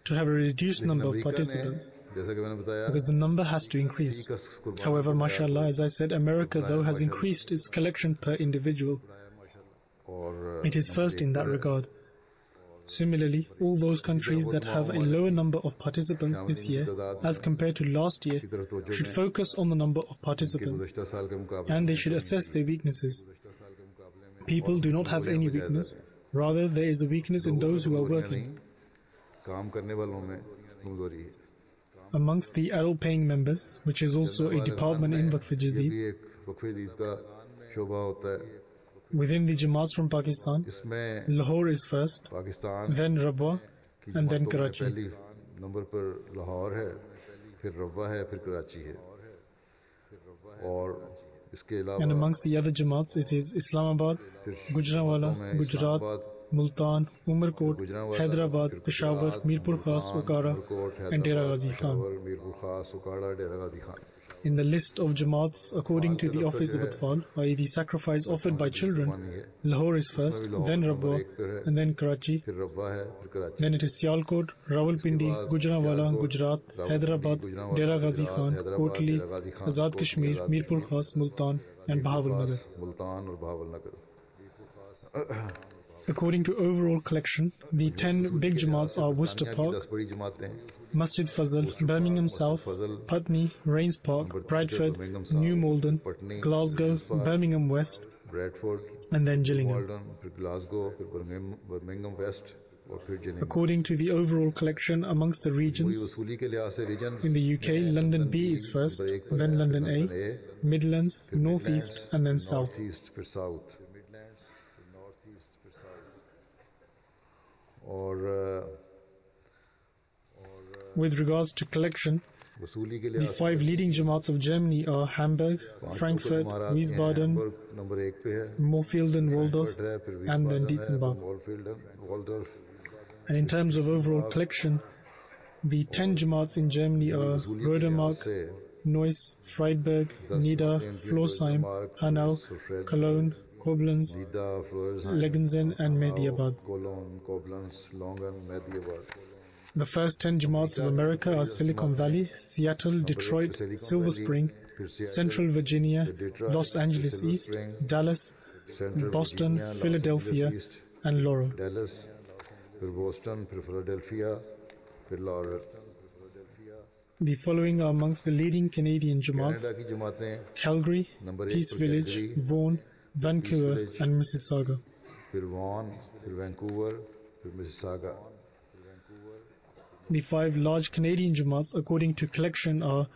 to have a reduced number of participants, because the number has to increase. However, mashallah, as I said, America though has increased its collection per individual. It is first in that regard. Similarly, all those countries that have a lower number of participants this year as compared to last year should focus on the number of participants, and they should assess their weaknesses. People do not have any weakness, rather there is a weakness in those who are working. Amongst the adult paying members, which is also a department in Waqf-e-Jadid, within the Jamaats from Pakistan, Lahore is first, then Rabwa, and then Karachi. And amongst the other Jamaats, it is Islamabad, Gujranwala, Gujarat, Multan, Umarkot, Hyderabad, Peshawar, Mirpur Khas, Okara, and Dera Ghazi Khan. in the list of Jamaats according to the office of Atfal, i.e. the sacrifice offered by children, Lahore is first, then Rabwa, and then Karachi. Then it is Sialkot, Rawalpindi, Gujranwala, Gujarat, Hyderabad, Dera Ghazi Khan, Kotli, Azad Kashmir, Mirpur Khas, Multan, and Bahawalnagar. According to overall collection, the 10 big Jamaats are Worcester Park, Masjid Fazal, Birmingham South, Putney, Rains Park, Bradford, New Malden, Glasgow, Birmingham West, and then Gillingham. According to the overall collection amongst the regions, in the UK, London B is first, then London A, Midlands, North East, and then South. With regards to collection, the 5 leading Jamaats of Germany are Hamburg, Frankfurt, Wiesbaden, Moorfielden-Walldorf, and then Dietzenbach. And in terms of overall collection, the 10 Jamaats in Germany are Rodermark, Neuss, Freiburg, Nida, Florsheim, Hanau, Cologne, Koblenz, Legenzen, and Mediabad. The first 10 Jamaats of America are Silicon Valley, Seattle, Detroit, Silver Spring, Central Virginia, Los Angeles East, Dallas, Boston, Philadelphia, and Laurel. The following are amongst the leading Canadian Jamaats: Calgary, Peace Village, Vaughan, Vancouver, and Mississauga. The 5 large Canadian Jamaats according to collection are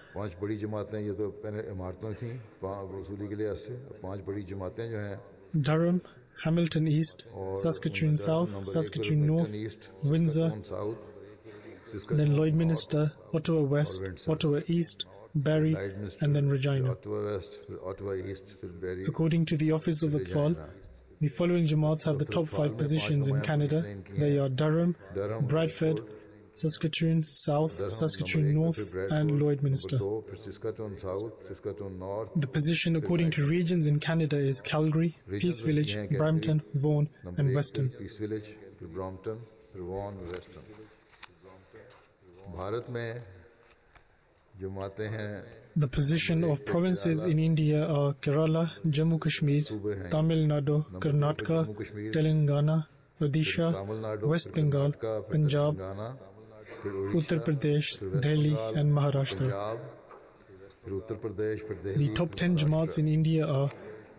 Durham, Hamilton East, Saskatchewan South, Saskatchewan North, Windsor, then Lloydminster, Ottawa West, Ottawa East, Barrie, and then Regina. According to the Office of Atfal, the following Jamaats have the top 5 positions in Canada. They are Durham, Bradford, Saskatchewan South, Saskatchewan North, and Lloydminster. The position according to regions in Canada is Calgary, Peace Village, Brampton, Vaughan, and Weston. The position of provinces in India are Kerala, Jammu Kashmir, Tamil Nadu, Karnataka, Telangana, Odisha, West Bengal, Punjab, Uttar Pradesh, Delhi, and Maharashtra. The top 10 Jamaats in India are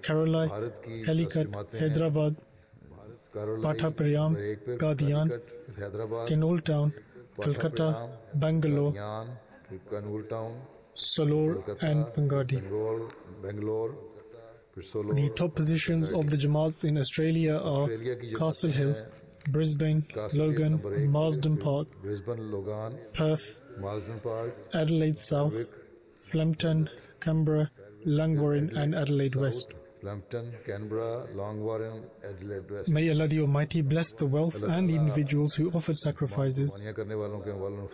Karolai, Calicut, Hyderabad, Pathaprayam, Qadian, Kinol Town, Calcutta, Bangalore, Solore, and Pangadi. The top positions of the Jamaats in Australia are Castle Hill, Brisbane, Logan, Marsden Park, Perth, Adelaide South, Flemington, Canberra, Langwarrin, and Adelaide West. May Allah the Almighty bless the wealth and the individuals who offered sacrifices,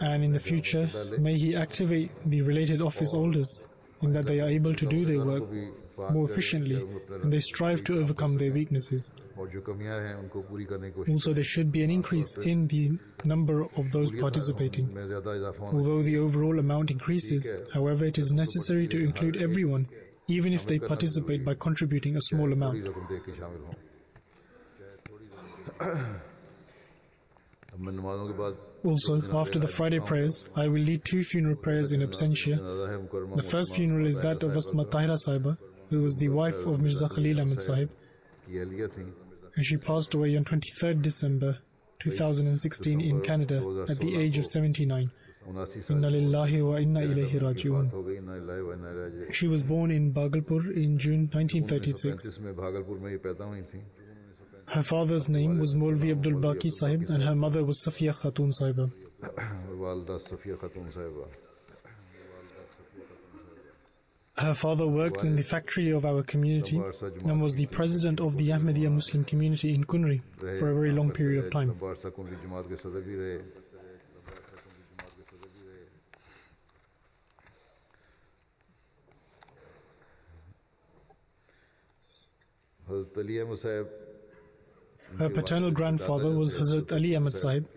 and in the future may He activate the related office holders in that they are able to do their work more efficiently and they strive to overcome their weaknesses. Also, there should be an increase in the number of those participating. Although the overall amount increases, however, it is necessary to include everyone, even if they participate by contributing a small amount. Also, after the Friday prayers, I will lead 2 funeral prayers in absentia. The first funeral is that of Asma Tahira Sahiba, who was the wife of Mirza Khalil Ahmed Sahib, and she passed away on 23rd December 2016 in Canada at the age of 79. Inna lillahi wa inna ilayhi raji'un. She was born in Bhagalpur in June 1936. Her father's name was Maulvi Abdul Baqi Sahib and her mother was Safiya Khatun Sahiba. Her father worked in the factory of our community and was the president of the Ahmadiyya Muslim community in Kunri for a very long period of time. Her paternal grandfather was Hazrat Ali Ahmad Sahib,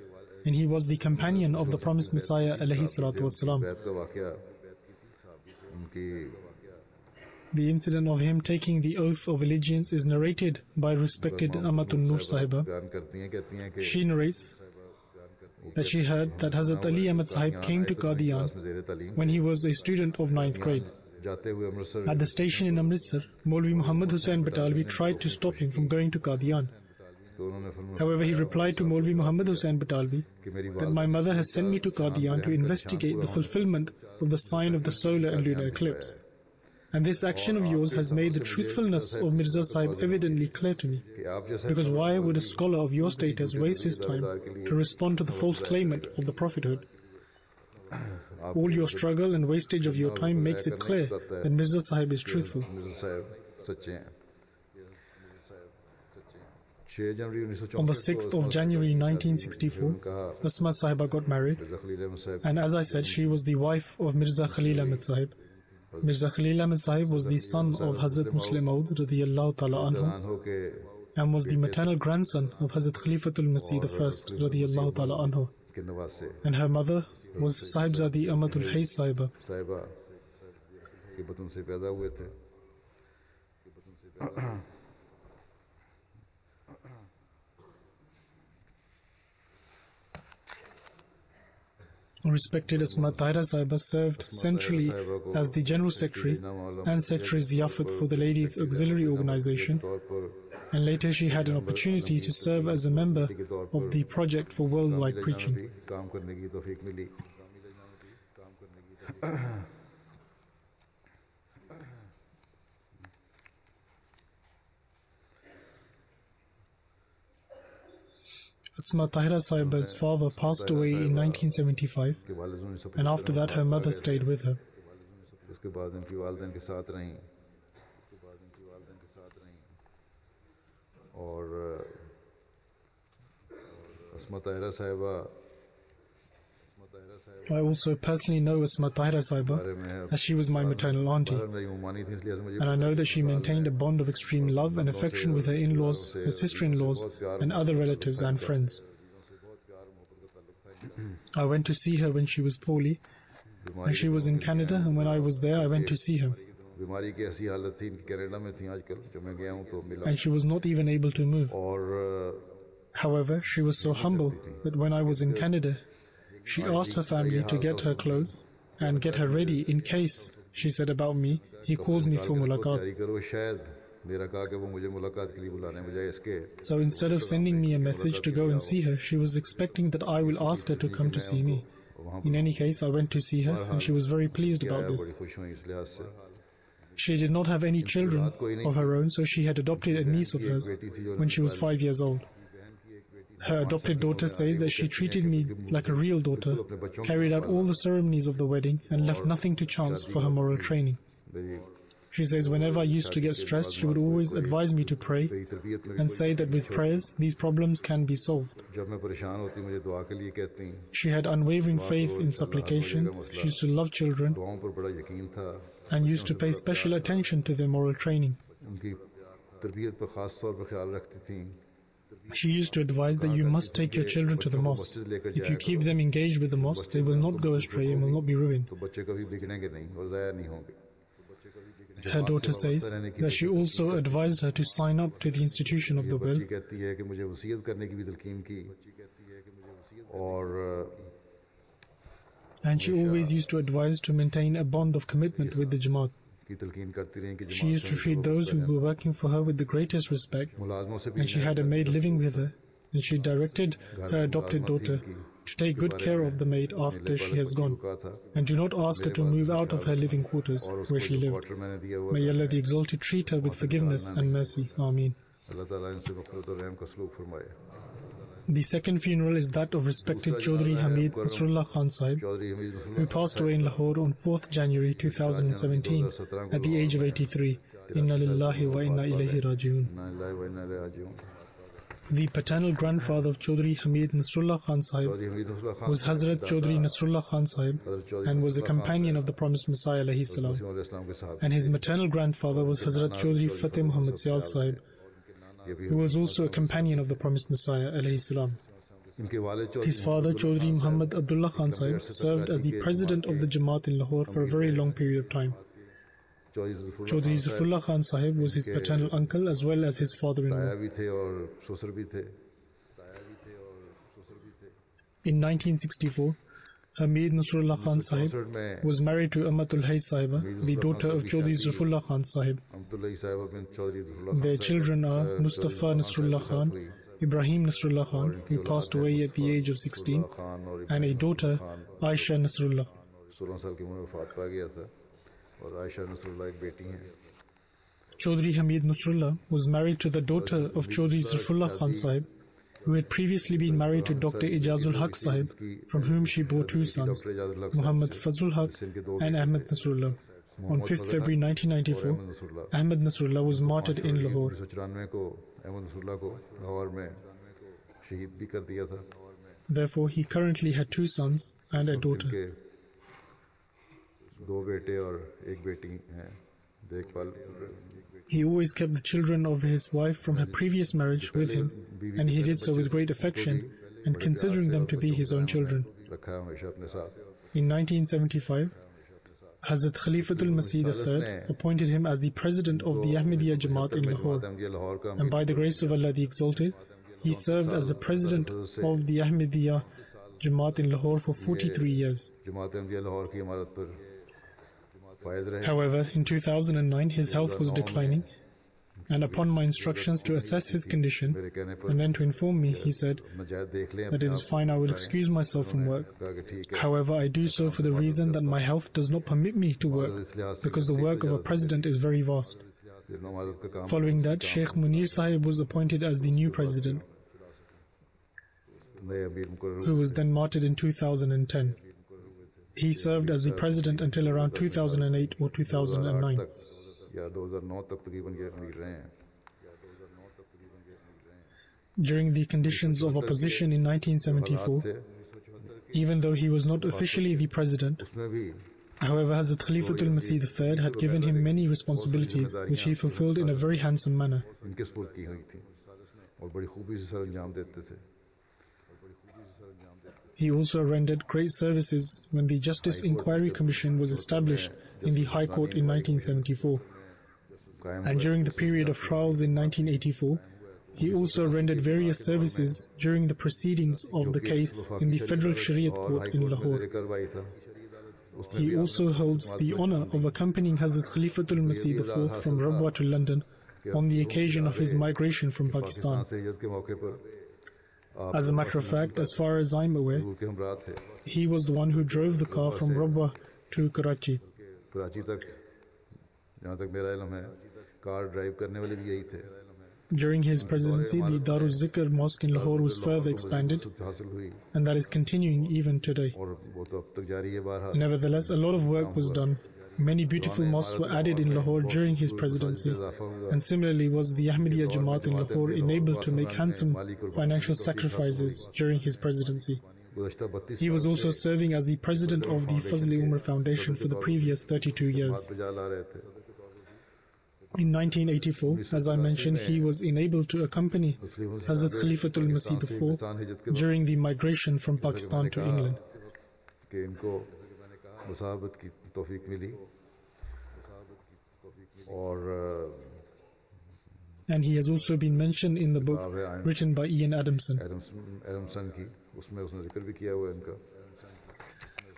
and he was the companion of the promised Messiah alayhi salatu wasalam. The incident of him taking the oath of allegiance is narrated by respected Amatun Nur Sahiba. She narrates that she heard that Hazrat Ali Ahmad Sahib came to Qadian when he was a student of 9th grade. At the station in Amritsar, Maulvi Muhammad Hussain Batalvi tried to stop him from going to Qadian. However, he replied to Maulvi Muhammad Hussain Batalvi that my mother has sent me to Qadian to investigate the fulfillment of the sign of the solar and lunar eclipse. And this action of yours has made the truthfulness of Mirza Sahib evidently clear to me. Because why would a scholar of your status waste his time to respond to the false claimant of the prophethood? All your struggle and wastage of your time makes it clear that Mirza Sahib is truthful. On the 6th of January 1964, Asma Sahiba got married, and as I said, she was the wife of Mirza Khalil Ahmad Sahib. Mirza Khalil Ahmad Sahib was the son of Hazrat Muslim Maud radiyallahu ta'ala anhu, and was the maternal grandson of Hazrat Khalifatul Masih I radiyallahu ta'ala anhu. And her mother was Sahibzadi Amatul Hay Sahiba. Respected Asma Tahira Sahiba served centrally as the General Secretary and Secretary Ziyafat for the Ladies Auxiliary Organization, and later she had an opportunity to serve as a member of the Project for Worldwide Preaching. Asma Tahira Sahiba's father passed away in 1975, and after that her mother stayed with her. I also personally know Asma Tahira Sahiba, as she was my maternal auntie, and I know that she maintained a bond of extreme love and affection with her in-laws, her sister-in-laws, and other relatives and friends. I went to see her when she was poorly, and she was in Canada, and when I was there, I went to see her. And she was not even able to move. However, she was so humble that when I was in Canada, she asked her family to get her clothes and get her ready in case, she said about me, he calls me for mulaqat. So instead of sending me a message to go and see her, she was expecting that I will ask her to come to see me. In any case, I went to see her, and she was very pleased about this. She did not have any children of her own, so she had adopted a niece of hers when she was 5 years old. Her adopted daughter says that she treated me like a real daughter, carried out all the ceremonies of the wedding, and left nothing to chance for her moral training. She says whenever I used to get stressed, she would always advise me to pray and say that with prayers, these problems can be solved. She had unwavering faith in supplication. She used to love children and used to pay special attention to their moral training. She used to advise that you must take your children to the mosque. If you keep them engaged with the mosque, they will not go astray and will not be ruined. Her daughter says that she also advised her to sign up to the institution of the will. And she always used to advise to maintain a bond of commitment with the Jamaat. She used to treat those who were working for her with the greatest respect, and she had a maid living with her, and she directed her adopted daughter to take good care of the maid after she has gone, and do not ask her to move out of her living quarters where she lived. May Allah the Exalted treat her with forgiveness and mercy. Ameen. The second funeral is that of respected Chaudhry Hamid Nasrullah Khan Sahib, who passed away in Lahore on 4th January 2017 at the age of 83. Inna lillahi wa inna ilayhi raji'un. The paternal grandfather of Chaudhry Hamid Nasrullah Khan Sahib was Hazrat Chaudhry Nasrullah Khan Sahib and was a companion of the promised Messiah alayhi salam. And his maternal grandfather was Hazrat Chaudhry Fateh Muhammad Siyal Sahib, who was also a companion of the promised Messiah alayhi salam. इनके वालिद Chaudhary His father, Chaudhry Muhammad Abdullah Khan Sahib, served as the president of the Jamaat in Lahore for a very long period of time. Chaudhry Zafrullah Khan Sahib was his paternal uncle as well as his father-in-law. ताया भी थे और ससुर भी थे. In 1964, Hamid Nasrullah Khan Sahib was married to Amatul Hay Sahiba, the daughter of Chaudhry Zafrullah Khan Sahib. Their children are Mustafa Nasrullah Khan, Ibrahim Nasrullah Khan, who passed away at the age of 16, and a daughter, Aisha Nasrullah. 16 साल की उम्र में वफात पा गया था और Ayesha Nasrallah एक बेटी हैं. Chaudhry Hamid Nasrullah was married to the daughter of Chaudhry Zafrullah Khan Sahib, who had previously been married to Dr. Ijazul Haq Sahib, from whom she bore two sons, Muhammad Fazlul Haq and Ahmad Nasrullah. On 5th February 1994, Ahmad Nasrullah was martyred in Lahore. 1994 को Ahmad Nasrallah को लाहौर में शहीद भी कर दिया था. Therefore, he currently had two sons and a daughter. उनके दो बेटे और एक बेटी हैं. देखभाल He always kept the children of his wife from her previous marriage with him, and he did so with great affection and considering them to be his own children. रखा है हमेशा अपने साथ. In 1975, Hazrat Khalifatul Masih III appointed him as the president of the Ahmadiyya Jamaat in Lahore, and by the grace of Allah the Exalted, he served as the president of the Ahmadiyya Jamaat in Lahore for 43 years. जमात अहमदिया लाहौर की इमारत पर फायद रहे. However, in 2009, his health was declining, and upon my instructions to assess his condition and then to inform me, he said नजायज देख लें that it is fine, I will excuse myself from work. कहा कि ठीक है. However, I do so for the reason that my health does not permit me to work, because the work of a president is very vast. इमारत का काम Following that, Sheikh Munir Sahib was appointed as the new president, नए अमीर मुकर्रर who was then martyred in 2010. He served as the president until around 2008 or 2009. तक या 2009 तक तकरीबन ये अमीर रहे हैं. During the conditions of opposition in 1974, even though he was not officially the president, उसमें भी however, Hazrat Khalifatul Masih III had given him many responsibilities which he fulfilled in a very handsome manner. इनके सुपुर्द की हुई थी और बड़ी खूबी से सर अंजाम देते थे. He also rendered great services when the Justice Inquiry Commission was established in the High Court in 1974. And during the period of trials in 1984, he also rendered various services during the proceedings of the case in the Federal Shariat Court in Lahore. He also holds the honor of accompanying Hazrat Khalifatul Masih IV from Rabwa to London on the occasion of his migration from Pakistan. As a matter of fact, as far as I'm aware, he was the one who drove the car from Rabwa to Karachi. Karachi तक जहाँ तक मेरा इल्म है car drive करने वाले भी यही थे. During his presidency, the Darul Zikr Mosque in Lahore was further expanded, हासिल हुई and that is continuing even today. और वो तो अब तक जारी है. बहरहाल Nevertheless, a lot of work was done. Many beautiful mosques were added in Lahore during his presidency, and similarly was the Ahmadiyya Jamaat in Lahore enabled to make handsome financial sacrifices during his presidency. गुज़श्ता 32 He was also serving as the president of the Fazl-e Umar Foundation for the previous 32 years. पे जा ला रहे थे. In 1984, as I mentioned, he was enabled to accompany Hazrat Khalifatul Masih IV during the migration from Pakistan to England. कि इनको मुसाहबत की तौफीक मिली और And he has also been mentioned in the book written by Ian Adamson. Adamson की उसमें उसने जिक्र भी किया हुआ है इनका.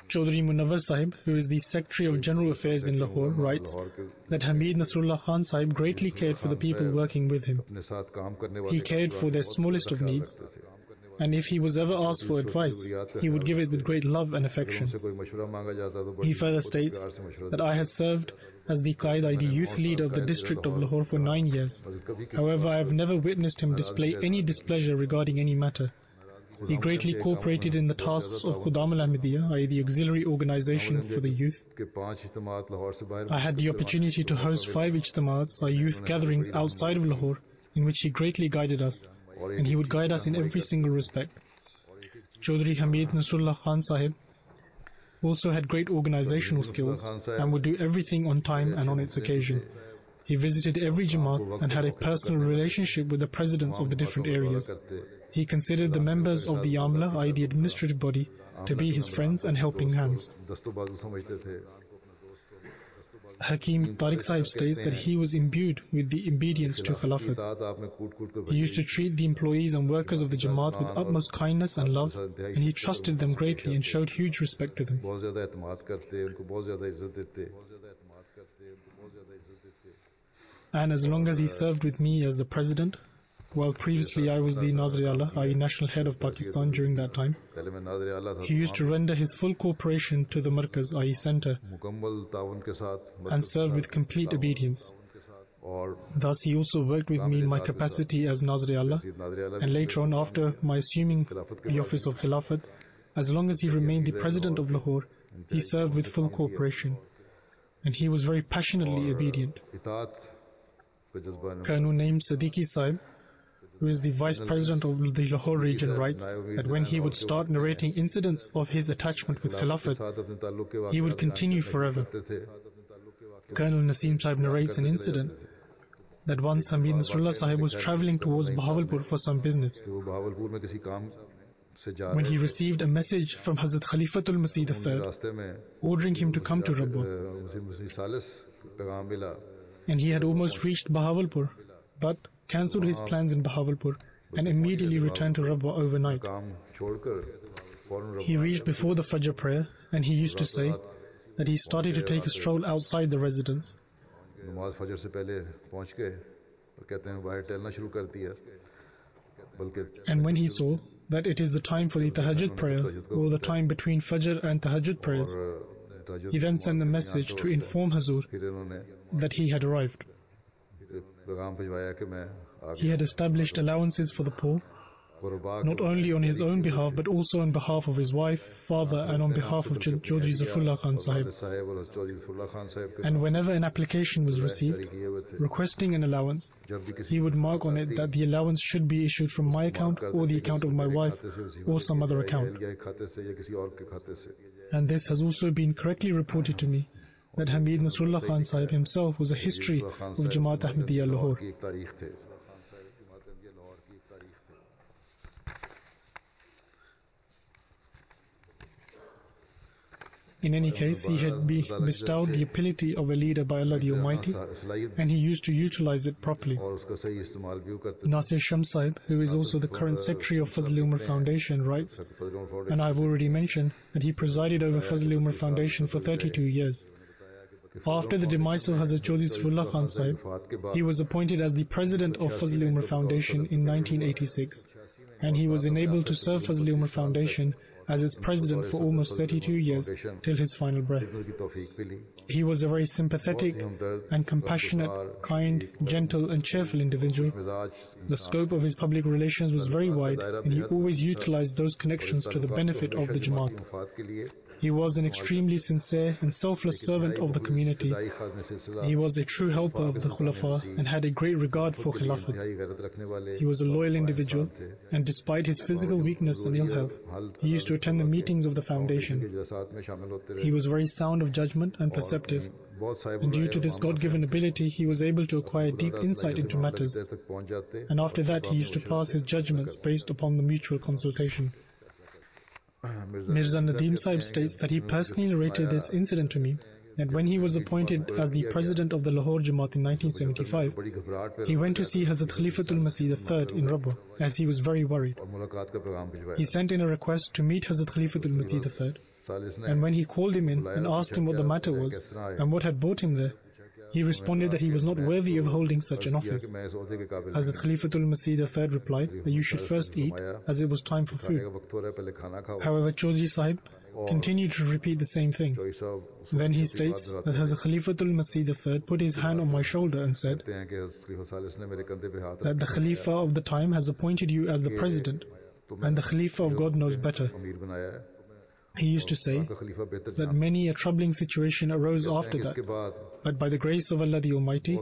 Chaudhry Munawwar Sahib, who is the Secretary of General Affairs in Lahore, writes that Hamid Nasrullah Khan Sahib greatly cared for the people working with him. अपने साथ काम करने वाले He cared for their smallest of needs, and if he was ever asked for advice, he would give it with great love and affection. से कोई मशवरा मांगा जाता तो He further states that I had served as the Qaida, the youth leader of the district of Lahore, for 9 years. However, I have never witnessed him display any displeasure regarding any matter. He greatly cooperated in the tasks of Khudam al-Ahmadiyya, i.e. the auxiliary organization for the youth. के 5 इज्तिमात लाहौर से बाहर I had the opportunity to host 5 ijtimats, or youth gatherings outside of Lahore, in which he greatly guided us, and he would guide us in every single respect. Chaudhry Hamid Nasrullah Khan Sahib also had great organizational skills and would do everything on time and on its occasion. He visited every Jamaat and had a personal relationship with the presidents of the different areas. He considered the members of the Amla, i.e. the administrative body, to be his friends and helping hands. Hakim Tariq Sahib states that he was imbued with the obedience to Khilafat. He used to treat the employees and workers of the Jamaat with utmost kindness and love, and he trusted them greatly and showed huge respect to them. And as long as he served with me as the president, while previously I was the Nazir-e-Allah, i.e. national head of Pakistan during that time, he used to render his full cooperation to the Markaz, i.e. center, and serve with complete obedience. Thus he also worked with me in my capacity as Nazir-e-Allah, and later on, after my assuming the office of Khilafat, as long as he remained the president of Lahore, he served with full cooperation, and he was very passionately obedient. Colonel named Siddiqui Sahib, who is the vice president of the Lahore region, writes that when he would start narrating incidents of his attachment with Khilafat, he would continue forever. Colonel Naseem Sahib narrates an incident that once Hamid Nasrullah Sahib was travelling towards Bahawalpur for some business, when he received a message from Hazrat Khalifatul Masih III ordering him to come to Rabwa. And he had almost reached Bahawalpur, but cancelled his plans in Bahawalpur and immediately returned to Rabwa overnight. He reached before the Fajr prayer, and he used to say that he started to take a stroll outside the residence. And when he saw that it is the time for the Tahajjud prayer, or the time between Fajr and Tahajjud prayers, he then sent a message to inform Hazur that he had arrived. He had established allowances for the poor, not only on his own behalf but also on behalf of his wife, father, and on behalf of Chaudhry Zafrullah Khan Sahib. And whenever an application was received requesting an allowance, he would mark on it that the allowance should be issued from my account or the account of my wife or some other account. And this has also been correctly reported to me that Hamid Nasrullah Khan Sahib himself was a history of Jamaat Ahmadiyya Lahore. In any case, he had been bestowed the ability of a leader by Allah the Almighty, and he used to utilize it properly. Nasir Shams Sahib, who is also the current secretary of Fazl Umar Foundation, writes, and I have already mentioned that he presided over Fazl Umar Foundation for 32 years. After the demise of Hazrat Chaudhry Zafrullah Khan Sahib, he was appointed as the president of Fazl Umar Foundation in 1986, and he was enabled to serve Fazl Umar Foundation as its president for almost 32 years till his final breath. He was a very sympathetic and compassionate, kind, gentle and cheerful individual. The scope of his public relations was very wide, and he always utilized those connections to the benefit of the Jamaat. He was an extremely sincere and selfless servant of the community. He was a true helper of the Khulafa and had a great regard for Khilafat. He was a loyal individual, and despite his physical weakness and ill health, he used to attend the meetings of the foundation. He was very sound of judgment and perceptive, and due to this God-given ability, he was able to acquire deep insight into matters, and after that he used to pass his judgments based upon the mutual consultation. Mirza Nadeem Sahib states that he personally narrated this incident to me, that when he was appointed as the president of the Lahore Jamaat in 1975, he went to see Hazrat Khalifatul Masih III in Rabwa, as he was very worried. He sent in a request to meet Hazrat Khalifatul Masih III, and when he called him in and asked him what the matter was and what had brought him there, he responded that he was not worthy of holding such an office. Hazrat Khalifatul Masih III replied that you should first eat, as it was time for food. However, Chaudhry Sahib continued to repeat the same thing. Then he states that Hazrat Khalifatul Masih III put his hand on my shoulder and said that the Khalifa of the time has appointed you as the president, and the Khalifa of God knows better. He used to say that many a troubling situation arose after that, but by the grace of Allah the Almighty,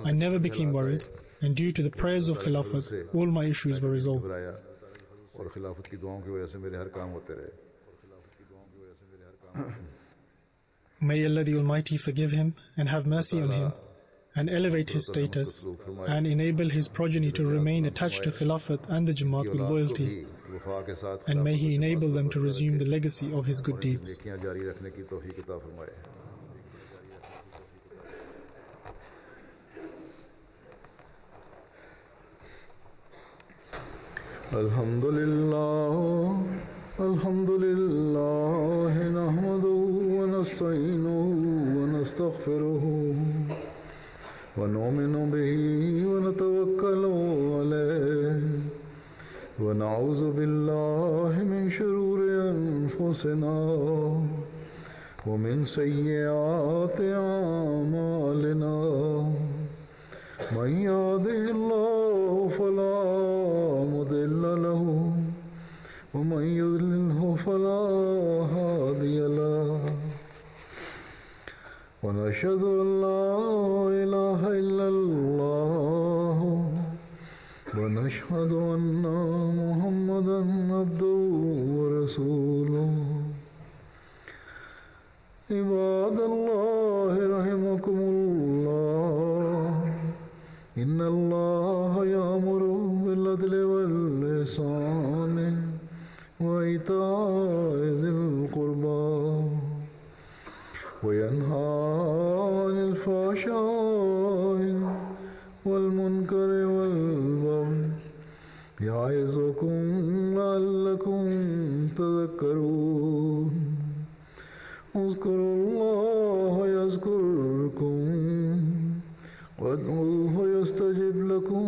I never became worried, and due to the prayers of Khilafat, all my issues were resolved. May Allah the Almighty forgive him and have mercy on him, and elevate his status and enable his progeny to remain attached to Khilafat and the Jamaat with loyalty, and may he enable them to resume the legacy of his good deeds. Alhamdulillah, nahmaduhu wa nasta'inuhu wa nastaghfiruhu wa nu'minu bihi wa natawakkalu alayhi wa na'udhu billahi min shururi anfusina wa min sayyiati a'malina. Man yahdihillahu fala mudilla lahu ومن يضلله فلا هادي له ونشهد أن لا إله إلا الله ونشهد أن محمدا عبده ورسوله. عباد الله رحمكم الله إن الله يأمر بالعدل والإحسان وإيتاء ذي القربى وينهى عن الفحشاء والمنكر والبغي يعظكم لعلكم تذكرون. اذكروا الله يذكركم وادعوه يستجب لكم